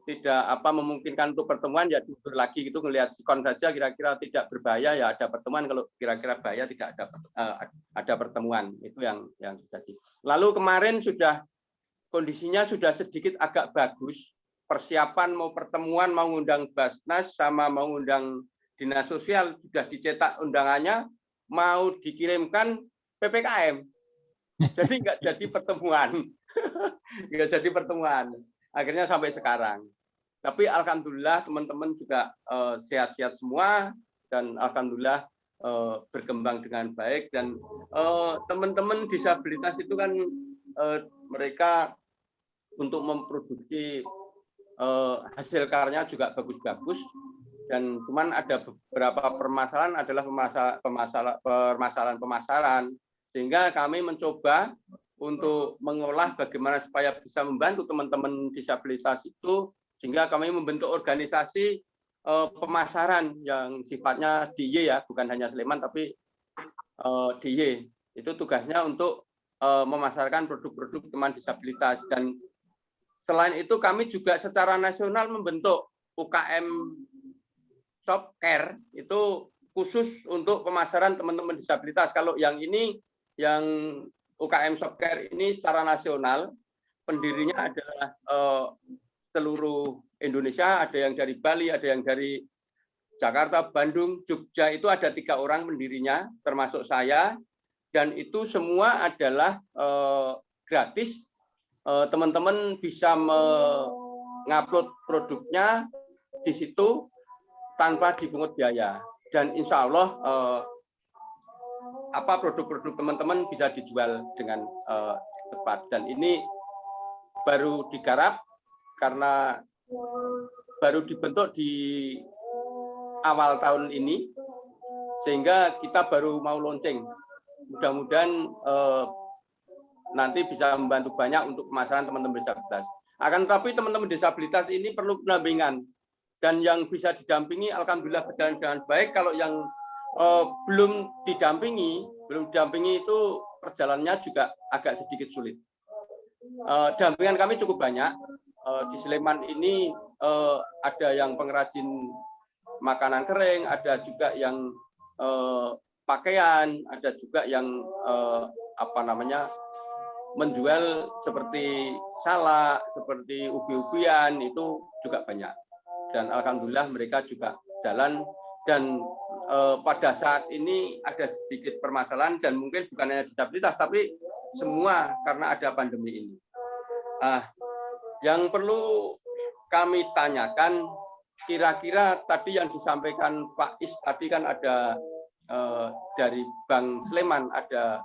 Tidak memungkinkan untuk pertemuan, ya tidur lagi gitu, ngelihat sikon saja kira-kira tidak berbahaya, ya ada pertemuan, kalau kira-kira bahaya tidak ada pertemuan. Itu yang terjadi. Lalu kemarin kondisinya sudah sedikit agak bagus, persiapan mau pertemuan, mau ngundang Basnas sama mau ngundang Dinas Sosial, sudah dicetak undangannya, mau dikirimkan PPKM. Jadi nggak jadi pertemuan. Nggak jadi pertemuan. Akhirnya sampai sekarang. Tapi alhamdulillah teman-teman juga sehat-sehat semua, dan alhamdulillah berkembang dengan baik. Dan teman-teman disabilitas itu kan mereka untuk memproduksi hasil karyanya juga bagus-bagus, dan cuman ada beberapa permasalahan adalah permasalahan pemasaran, sehingga kami mencoba untuk mengolah bagaimana supaya bisa membantu teman-teman disabilitas itu, sehingga kami membentuk organisasi pemasaran yang sifatnya DIY ya, bukan hanya Sleman tapi DIY. Itu tugasnya untuk memasarkan produk-produk teman disabilitas. Dan selain itu kami juga secara nasional membentuk UKM Shop Care, itu khusus untuk pemasaran teman-teman disabilitas. Kalau yang ini, yang UKM Shop Care ini secara nasional, pendirinya adalah seluruh Indonesia, ada yang dari Bali, ada yang dari Jakarta, Bandung, Jogja, itu ada 3 orang pendirinya, termasuk saya, dan itu semua adalah gratis teman-teman bisa mengupload produknya di situ tanpa dipungut biaya. Dan insya Allah produk-produk teman-teman bisa dijual dengan tepat. Dan ini baru digarap karena baru dibentuk di awal tahun ini, sehingga kita baru mau launching. Mudah-mudahan nanti bisa membantu banyak untuk pemasaran teman-teman disabilitas. Akan tetapi teman-teman disabilitas ini perlu pendampingan, dan yang bisa didampingi alhamdulillah berjalan dengan baik. Kalau yang belum didampingi itu perjalanannya juga agak sedikit sulit. Dampingan kami cukup banyak. Di Sleman ini ada yang pengrajin makanan kering, ada juga yang pakaian, ada juga yang menjual seperti salak, seperti ubi-ubian, itu juga banyak. Dan alhamdulillah mereka juga jalan. Dan pada saat ini ada sedikit permasalahan, dan mungkin bukan hanya disabilitas, tapi semua karena ada pandemi ini. Yang perlu kami tanyakan, kira-kira tadi yang disampaikan Pak Is tadi kan ada dari Bank Sleman ada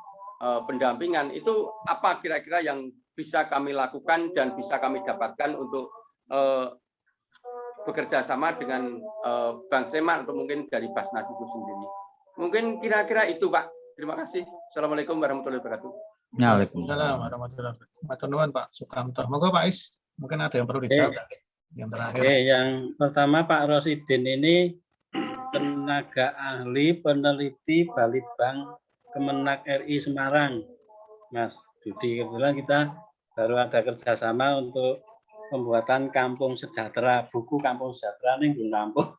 pendampingan, itu apa kira-kira yang bisa kami lakukan dan bisa kami dapatkan untuk bekerja sama dengan Bank Sleman atau mungkin dari Basnas itu sendiri. Mungkin kira-kira itu, Pak. Terima kasih. Assalamualaikum warahmatullahi wabarakatuh. Waalaikumsalam warahmatullahi wabarakatuh. Matur nuwun Pak Sukamto. Monggo Pak Is, mungkin ada yang perlu dijawab. Yang terakhir. Oke, yang pertama Pak Rosidin ini tenaga ahli peneliti Balitbank Kemenak RI Semarang, Mas Dudi. Kebetulan kita baru ada kerjasama untuk pembuatan Kampung Sejahtera, buku Kampung Sejahtera nih belum rampung.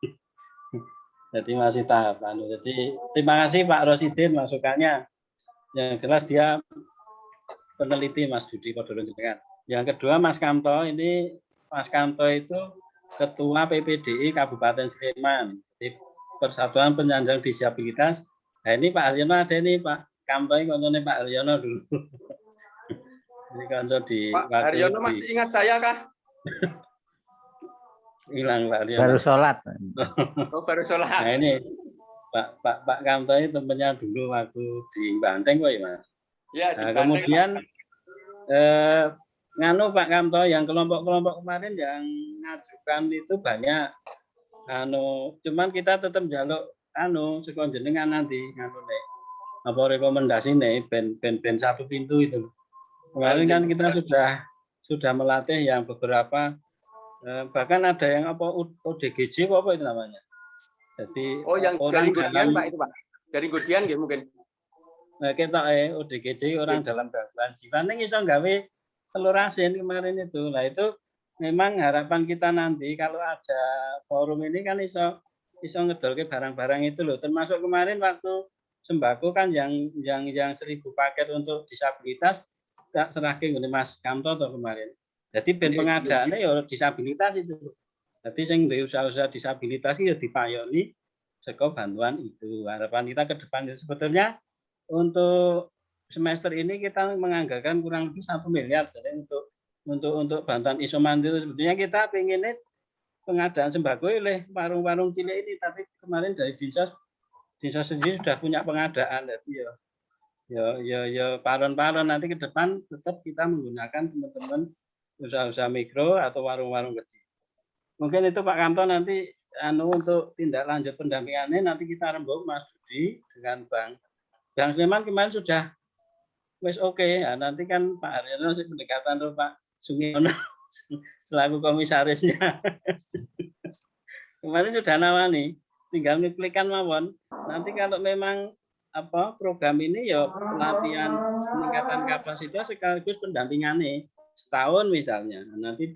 Jadi masih tahap. Jadi terima kasih Pak Rosidin masukannya. Yang jelas dia peneliti, Mas Dudi Kodolon jenengan. Yang kedua Mas Kamto, ini Mas Kamto itu Ketua PPDI Kabupaten Sleman, di Persatuan Penyandang Disabilitas. Nah ini Pak Haryono ada ini Pak Kamto, ini koncone Pak Haryono dulu. Ini konco di Pak Haryono masih ingat saya kah? Hilang Pak Haryono. Baru sholat. Oh, baru sholat. Nah ini Pak Kamto ini temennya dulu waktu di Banteng kok ya Mas. Ya, nah, kemudian Pak Kamto yang kelompok-kelompok kemarin yang ngajukan itu banyak. Cuman kita tetap jaluk sekon jenengan nanti apa rekomendasi nih ben satu pintu itu. Kemarin kan kita sudah melatih yang beberapa bahkan ada yang apa ODGJ apa itu namanya. Jadi yang dari Gudian Pak itu Pak. Dari Gudian ya mungkin. Nah, kita ODGJ orang dalam gangguan jiwa ning iso gawe telur asin kemarin itu. Nah, itu memang harapan kita nanti kalau ada forum ini kan iso ngedolke barang-barang itu loh. Termasuk kemarin waktu sembako kan yang 1.000 paket untuk disabilitas tak serahke ngene Mas Kamto to kemarin. Jadi ben pengadaannya ya disabilitas itu. Jadi sing duwe usaha-usaha disabilitas ya dipayoni saka bantuan itu. Harapan kita ke depan itu sebetulnya untuk semester ini kita menganggarkan kurang lebih 1 miliar jadi untuk bantuan isoman itu sebetulnya kita pengennya pengadaan sembako oleh warung-warung cilik ini, tapi kemarin dari Dinsos sendiri sudah punya pengadaan. Jadi ya paron-paron nanti ke depan tetap kita menggunakan teman-teman usaha-usaha mikro atau warung-warung kecil. Mungkin itu Pak Kamto nanti untuk tindak lanjut pendampingannya nanti kita rembuk Mas Budi dengan Bank Sleman kemarin sudah wes oke. Ya, nanti kan Pak Haryono sih pendekatan tuh Pak Sungiono selaku komisarisnya. Kemarin sudah nawani, tinggal ngeklikan mawon. Nanti kalau memang program ini ya pelatihan peningkatan kapasitas sekaligus pendampingannya setahun misalnya. Nanti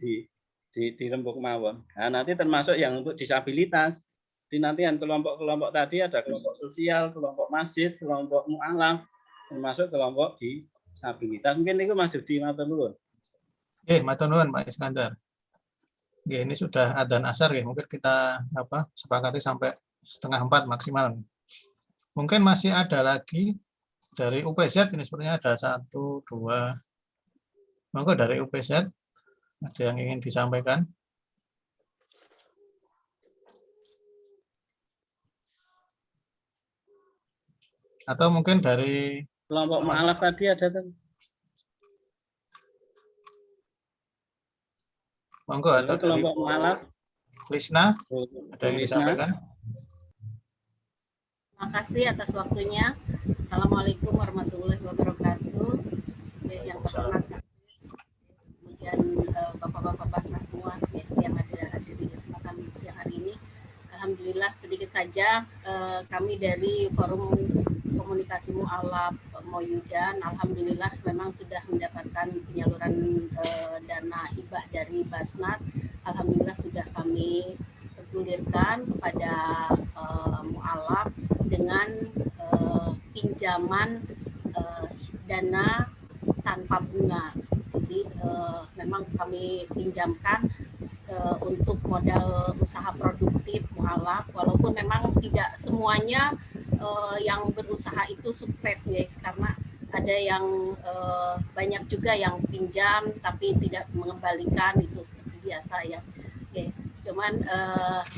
dirembuk mawon. Nah, nanti termasuk yang untuk disabilitas. Di nanti yang kelompok-kelompok tadi ada kelompok sosial, kelompok masjid, kelompok mu'alaf, termasuk kelompok disabilitas. Mungkin itu Mas Yudi matur nuwun. Matur nuwun Pak Iskandar. Ini sudah adzan asar ya, mungkin kita sepakati sampai 3:30 maksimal. Mungkin masih ada lagi dari UPZ ini sepertinya ada 1, 2, Monggo dari UPZ ada yang ingin disampaikan? Atau mungkin dari Kelompok mu'alaf tadi ada kan? monggo atau dari Kelompok mu'alaf. Lisna ada yang Lisna. disampaikan? Terima kasih atas waktunya. Assalamualaikum warahmatullahi wabarakatuh. Yang pertama, kemudian bapak-bapak Basnas semua yang ada di kesempatan siang hari ini. Alhamdulillah sedikit saja kami dari Forum Komunikasi Mu'alaf Moyudan, alhamdulillah memang sudah mendapatkan penyaluran dana hibah dari Basnas. Alhamdulillah sudah kami gulirkan kepada mu'alaf dengan pinjaman dana tanpa bunga. Jadi memang kami pinjamkan untuk modal usaha produktif mu'alaf, walaupun memang tidak semuanya yang berusaha itu sukses ya, karena ada yang banyak juga yang pinjam tapi tidak mengembalikan, itu seperti biasa ya. Oke. Cuman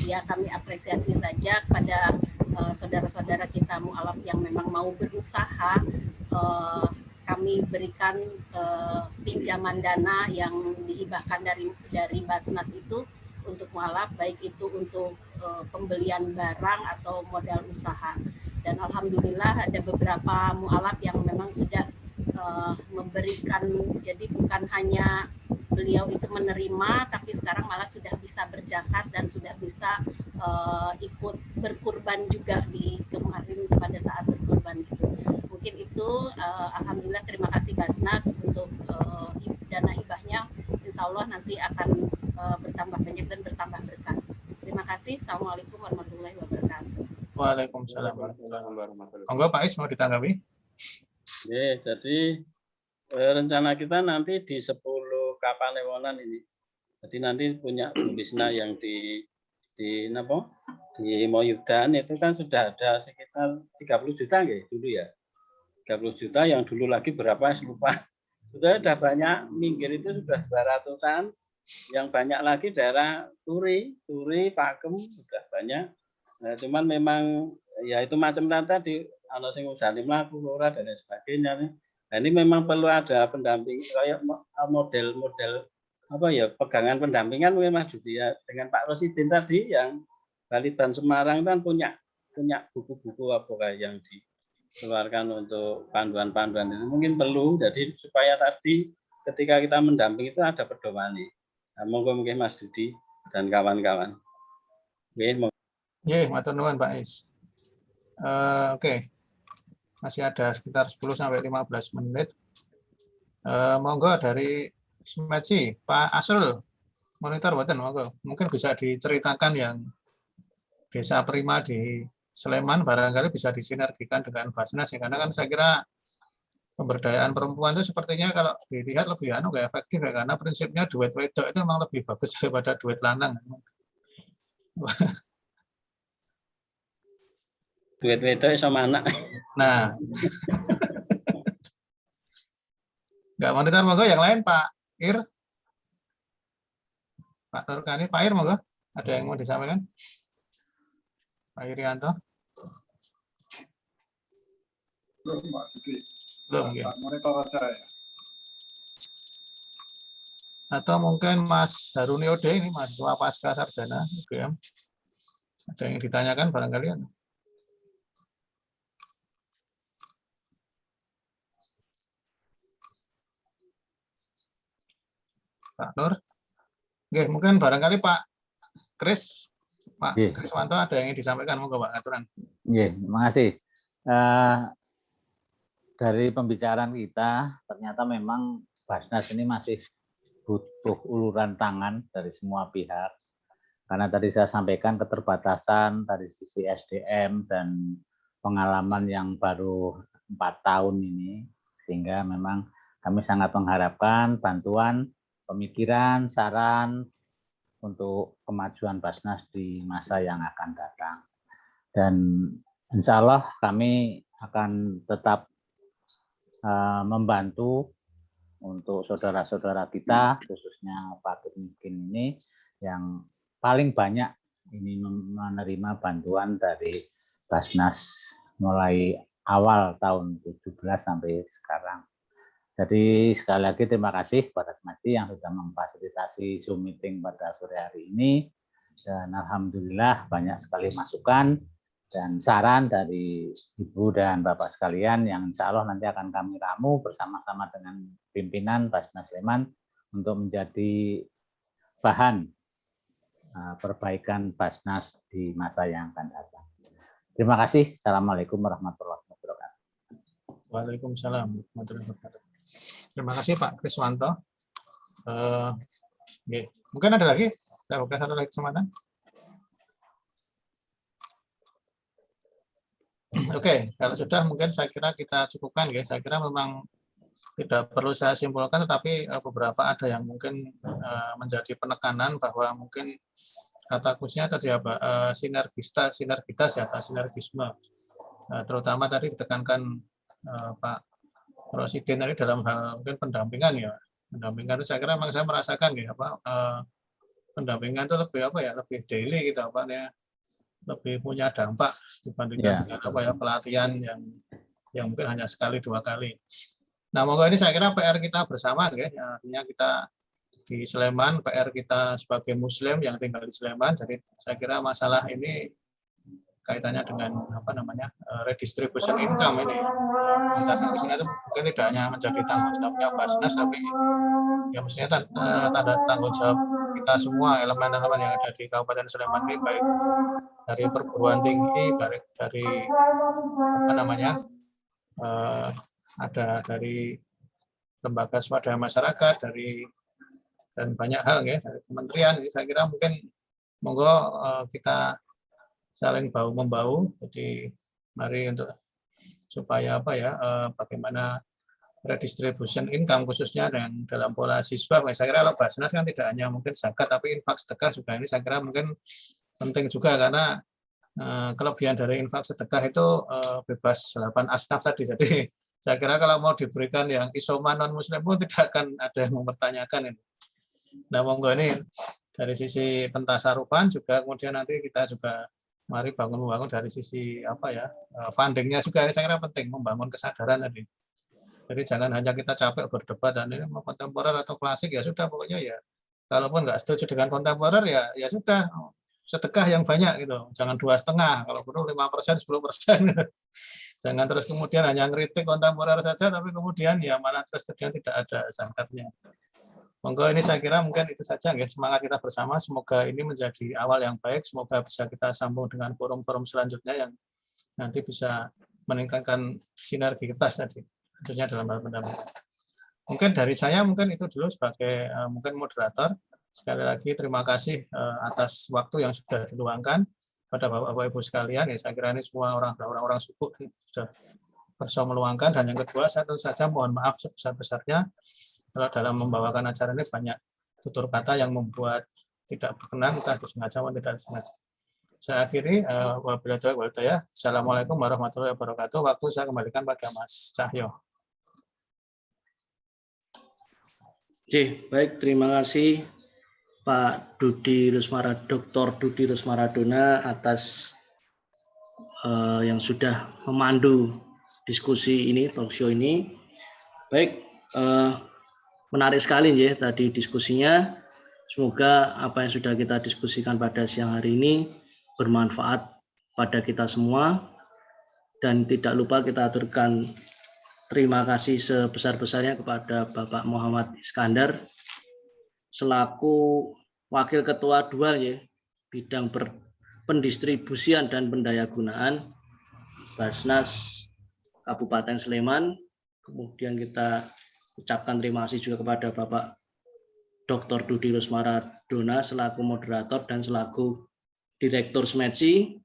ya kami apresiasi saja kepada saudara-saudara kita mu'alaf yang memang mau berusaha, kami berikan pinjaman dana yang dihibahkan dari Basnas itu untuk mu'alaf, baik itu untuk pembelian barang atau modal usaha. Dan alhamdulillah ada beberapa mu'alaf yang memang sudah memberikan, jadi bukan hanya beliau itu menerima, tapi sekarang malah sudah bisa berzakat dan sudah bisa ikut berkurban juga di kemarin pada saat berkurban itu. Mungkin itu alhamdulillah, terima kasih Basnas untuk dana hibahnya. Insya Allah nanti akan bertambah banyak dan bertambah berkah. Terima kasih. Assalamualaikum warahmatullahi wabarakatuh. Waalaikumsalam warahmatullahi wabarakatuh. Monggo Pak Is mau ditanggapi? Jadi rencana kita nanti di 10 kapal lewonan ini. Jadi nanti punya Bu Lisna yang di Moyudan itu kan sudah ada sekitar 30 juta nggih dulu ya. 30 juta yang dulu lagi berapa saya lupa. Sudah banyak minggir itu sudah 200-an. Yang banyak lagi daerah Turi, Pakem sudah banyak. Nah, cuman memang ya itu macam tadi ana sing usalim laku ora dan lain sebagainya. Nah, ini memang perlu ada pendamping kayak model apa ya, pegangan pendampingan memang ya dengan Pak Presiden tadi yang Bali dan Semarang kan punya buku-buku apa kayak yang dikeluarkan untuk panduan-panduan itu mungkin perlu, jadi supaya tadi ketika kita mendamping itu ada pedoman nih. Nah, monggo Mas Dudi dan kawan-kawan. Nggih, matur nuwun Pak Is. Oke. Masih ada sekitar 10 sampai 15 menit. Monggo dari Smetsi, Pak Asrul, monitor mboten monggo. Mungkin bisa diceritakan yang Desa Prima di Sleman barangkali bisa disinergikan dengan Basnas ya, karena kan saya kira pemberdayaan perempuan itu sepertinya kalau dilihat lebih efektif ya, karena prinsipnya duet wedok itu memang lebih bagus daripada duet lanang. Duet wedok sama anak. Nah. Enggak monitor monggo yang lain Pak Ir. Pak Nurkani, Pak Ir monggo. Ada yang mau disampaikan? Pak Irianto. Belum ya. Atau mungkin Mas Haruni Ode ini mahasiswa pasca sarjana UGM. Ada yang ditanyakan barangkali? Pak Nur. Oke, mungkin barangkali Pak Kris, Pak Kriswanto ada yang disampaikan, monggo Pak aturan. Terima kasih. Dari pembicaraan kita, ternyata memang Basnas ini masih butuh uluran tangan dari semua pihak. Karena tadi saya sampaikan keterbatasan dari sisi SDM dan pengalaman yang baru 4 tahun ini, sehingga memang kami sangat mengharapkan bantuan pemikiran, saran untuk kemajuan Basnas di masa yang akan datang. Dan insya Allah kami akan tetap membantu untuk saudara-saudara kita, khususnya fakir miskin ini yang paling banyak ini menerima bantuan dari Basnas mulai awal tahun 17 sampai sekarang. Jadi sekali lagi terima kasih kepada Smati yang sudah memfasilitasi Zoom meeting pada sore hari ini. Dan alhamdulillah banyak sekali masukan dan saran dari Ibu dan Bapak sekalian yang insya Allah nanti akan kami ramu bersama-sama dengan pimpinan Basnas Sleman untuk menjadi bahan perbaikan Basnas di masa yang akan datang. Terima kasih. Assalamualaikum warahmatullahi wabarakatuh. Waalaikumsalam warahmatullahi wabarakatuh. Terima kasih Pak Kriswanto. Mungkin ada lagi? Saya buka satu lagi kesempatan. Oke, kalau sudah mungkin saya kira kita cukupkan ya. Saya kira memang tidak perlu saya simpulkan, tetapi beberapa ada yang mungkin menjadi penekanan bahwa mungkin kata kuncinya tadi apa, sinergitas ya, atau sinergisme. Terutama tadi ditekankan Pak Presiden tadi dalam hal mungkin pendampingan ya. Pendampingan itu saya kira memang saya merasakan ya, pendampingan itu lebih apa ya, lebih daily gitu apa ya, lebih punya dampak dibandingkan dengan apa ya, pelatihan yang mungkin hanya sekali dua kali. Nah, moga ini saya kira PR kita bersama ya, artinya kita di Sleman, PR kita sebagai Muslim yang tinggal di Sleman. Jadi saya kira masalah ini kaitannya dengan apa namanya, redistribution income ini. Lintasan kesini itu mungkin tidak hanya menjadi tanggung jawabnya Basnas, tapi ya mestinya tanda tanggung jawab kita semua, elemen-elemen yang ada di Kabupaten Sleman ini, baik dari perguruan tinggi, baik dari apa namanya, ada dari lembaga swadaya masyarakat, dan banyak hal ya, dari kementerian. Jadi saya kira mungkin monggo kita saling bahu membahu. Jadi mari untuk supaya apa ya, bagaimana redistribution income khususnya dan dalam pola siswa. Saya kira kalau Basnas kan tidak hanya mungkin zakat, tapi infak sedekah juga ini saya kira mungkin penting juga, karena kelebihan dari infak sedekah itu bebas 8 asnaf tadi. Jadi saya kira kalau mau diberikan yang isoman non muslim pun tidak akan ada yang mempertanyakan ini. Nah, monggo ini dari sisi pentasarufan juga, kemudian nanti kita juga mari bangun dari sisi apa ya, fundingnya juga ini saya kira penting, membangun kesadaran tadi. Jadi jangan hanya kita capek berdebat dan ini mau kontemporer atau klasik, ya sudah pokoknya ya. Kalaupun nggak setuju dengan kontemporer ya sudah, sedekah yang banyak gitu. Jangan 2,5, kalau perlu 5%, 10%. Jangan terus kemudian hanya ngeritik kontemporer saja, tapi kemudian ya malah terus terjadi tidak ada zakatnya. Monggo ini saya kira mungkin itu saja ya, semangat kita bersama. Semoga ini menjadi awal yang baik. Semoga bisa kita sambung dengan forum-forum selanjutnya yang nanti bisa meningkatkan sinergitas tadi, tentunya dalam hal pendampingan. Mungkin dari saya mungkin itu dulu sebagai mungkin moderator. Sekali lagi terima kasih atas waktu yang sudah diluangkan pada Bapak Ibu sekalian. Ya, saya kira ini semua orang-orang suku sudah bersama meluangkan. Dan yang kedua, saya tentu saja mohon maaf sebesar-besarnya kalau dalam membawakan acara ini banyak tutur kata yang membuat tidak berkenan, entah disengaja atau tidak disengaja. Saya akhiri, wabillahi taufiq wal hidayah. Assalamualaikum warahmatullahi wabarakatuh. Waktu saya kembalikan pada Mas Cahyo. Oke, baik, terima kasih Pak Dr. Dudi Rusmaradona atas yang sudah memandu diskusi ini, talk show ini. Baik, menarik sekali ya tadi diskusinya. Semoga apa yang sudah kita diskusikan pada siang hari ini bermanfaat pada kita semua. Dan tidak lupa kita aturkan terima kasih sebesar-besarnya kepada Bapak Muhammad Iskandar selaku Wakil Ketua Dual ya, bidang pendistribusian dan pendayagunaan Basnas Kabupaten Sleman. Kemudian kita ucapkan terima kasih juga kepada Bapak Dr. Dudi Rusmaradona selaku moderator dan selaku Direktur SMEDSI.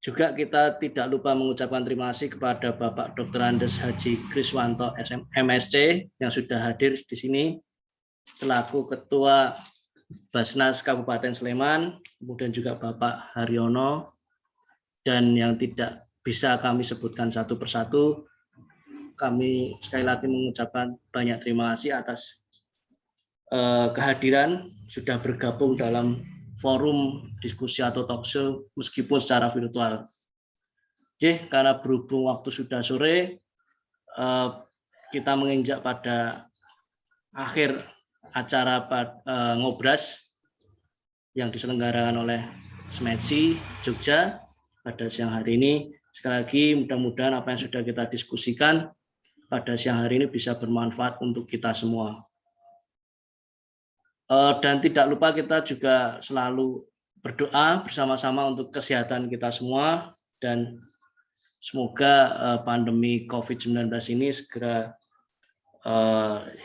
Juga kita tidak lupa mengucapkan terima kasih kepada Bapak Dr. Andes Haji Kriswanto MSc yang sudah hadir di sini selaku Ketua Basnas Kabupaten Sleman, kemudian juga Bapak Haryono, dan yang tidak bisa kami sebutkan satu persatu, kami sekali lagi mengucapkan banyak terima kasih atas kehadiran, sudah bergabung dalam forum diskusi atau talkshow meskipun secara virtual. Karena berhubung waktu sudah sore, kita menginjak pada akhir acara Ngobras yang diselenggarakan oleh SMEDSI Jogja pada siang hari ini. Sekali lagi mudah-mudahan apa yang sudah kita diskusikan pada siang hari ini bisa bermanfaat untuk kita semua. Dan tidak lupa kita juga selalu berdoa bersama-sama untuk kesehatan kita semua, dan semoga pandemi COVID-19 ini segera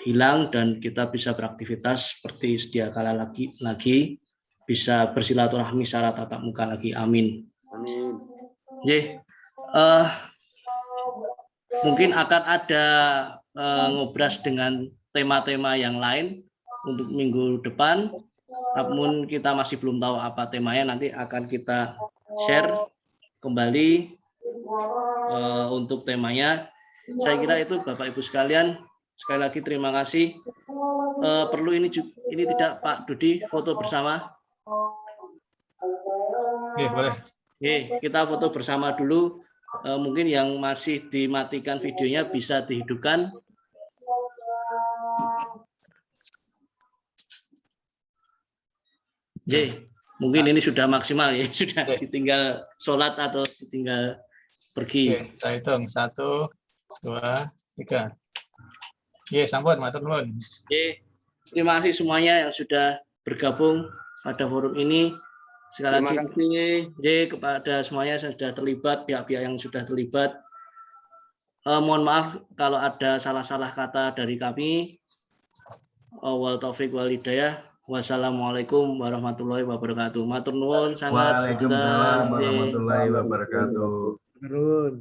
hilang dan kita bisa beraktivitas seperti sedia kala lagi, bisa bersilaturahmi secara tatap muka lagi. Amin. Amin. Mungkin akan ada ngobras dengan tema-tema yang lain untuk minggu depan, namun kita masih belum tahu apa temanya. Nanti akan kita share kembali untuk temanya. Saya kira itu Bapak Ibu sekalian. Sekali lagi terima kasih. Perlu ini tidak Pak Dudi foto bersama? Oke, boleh. Oke, kita foto bersama dulu. Mungkin yang masih dimatikan videonya bisa dihidupkan. Mungkin ini sudah maksimal ya, sudah ditinggal sholat atau ditinggal pergi. Oke, saya hitung 1, 2, 3. Sampun, matur nuwun. Terima kasih semuanya yang sudah bergabung pada forum ini. Sekali lagi terima kasih kepada semuanya yang sudah terlibat, pihak-pihak yang sudah terlibat. Mohon maaf kalau ada salah-salah kata dari kami. Wal taufik wal hidayah. Wassalamualaikum warahmatullahi wabarakatuh. Matur nuwun sangat. Waalaikumsalam warahmatullahi wabarakatuh. Turun.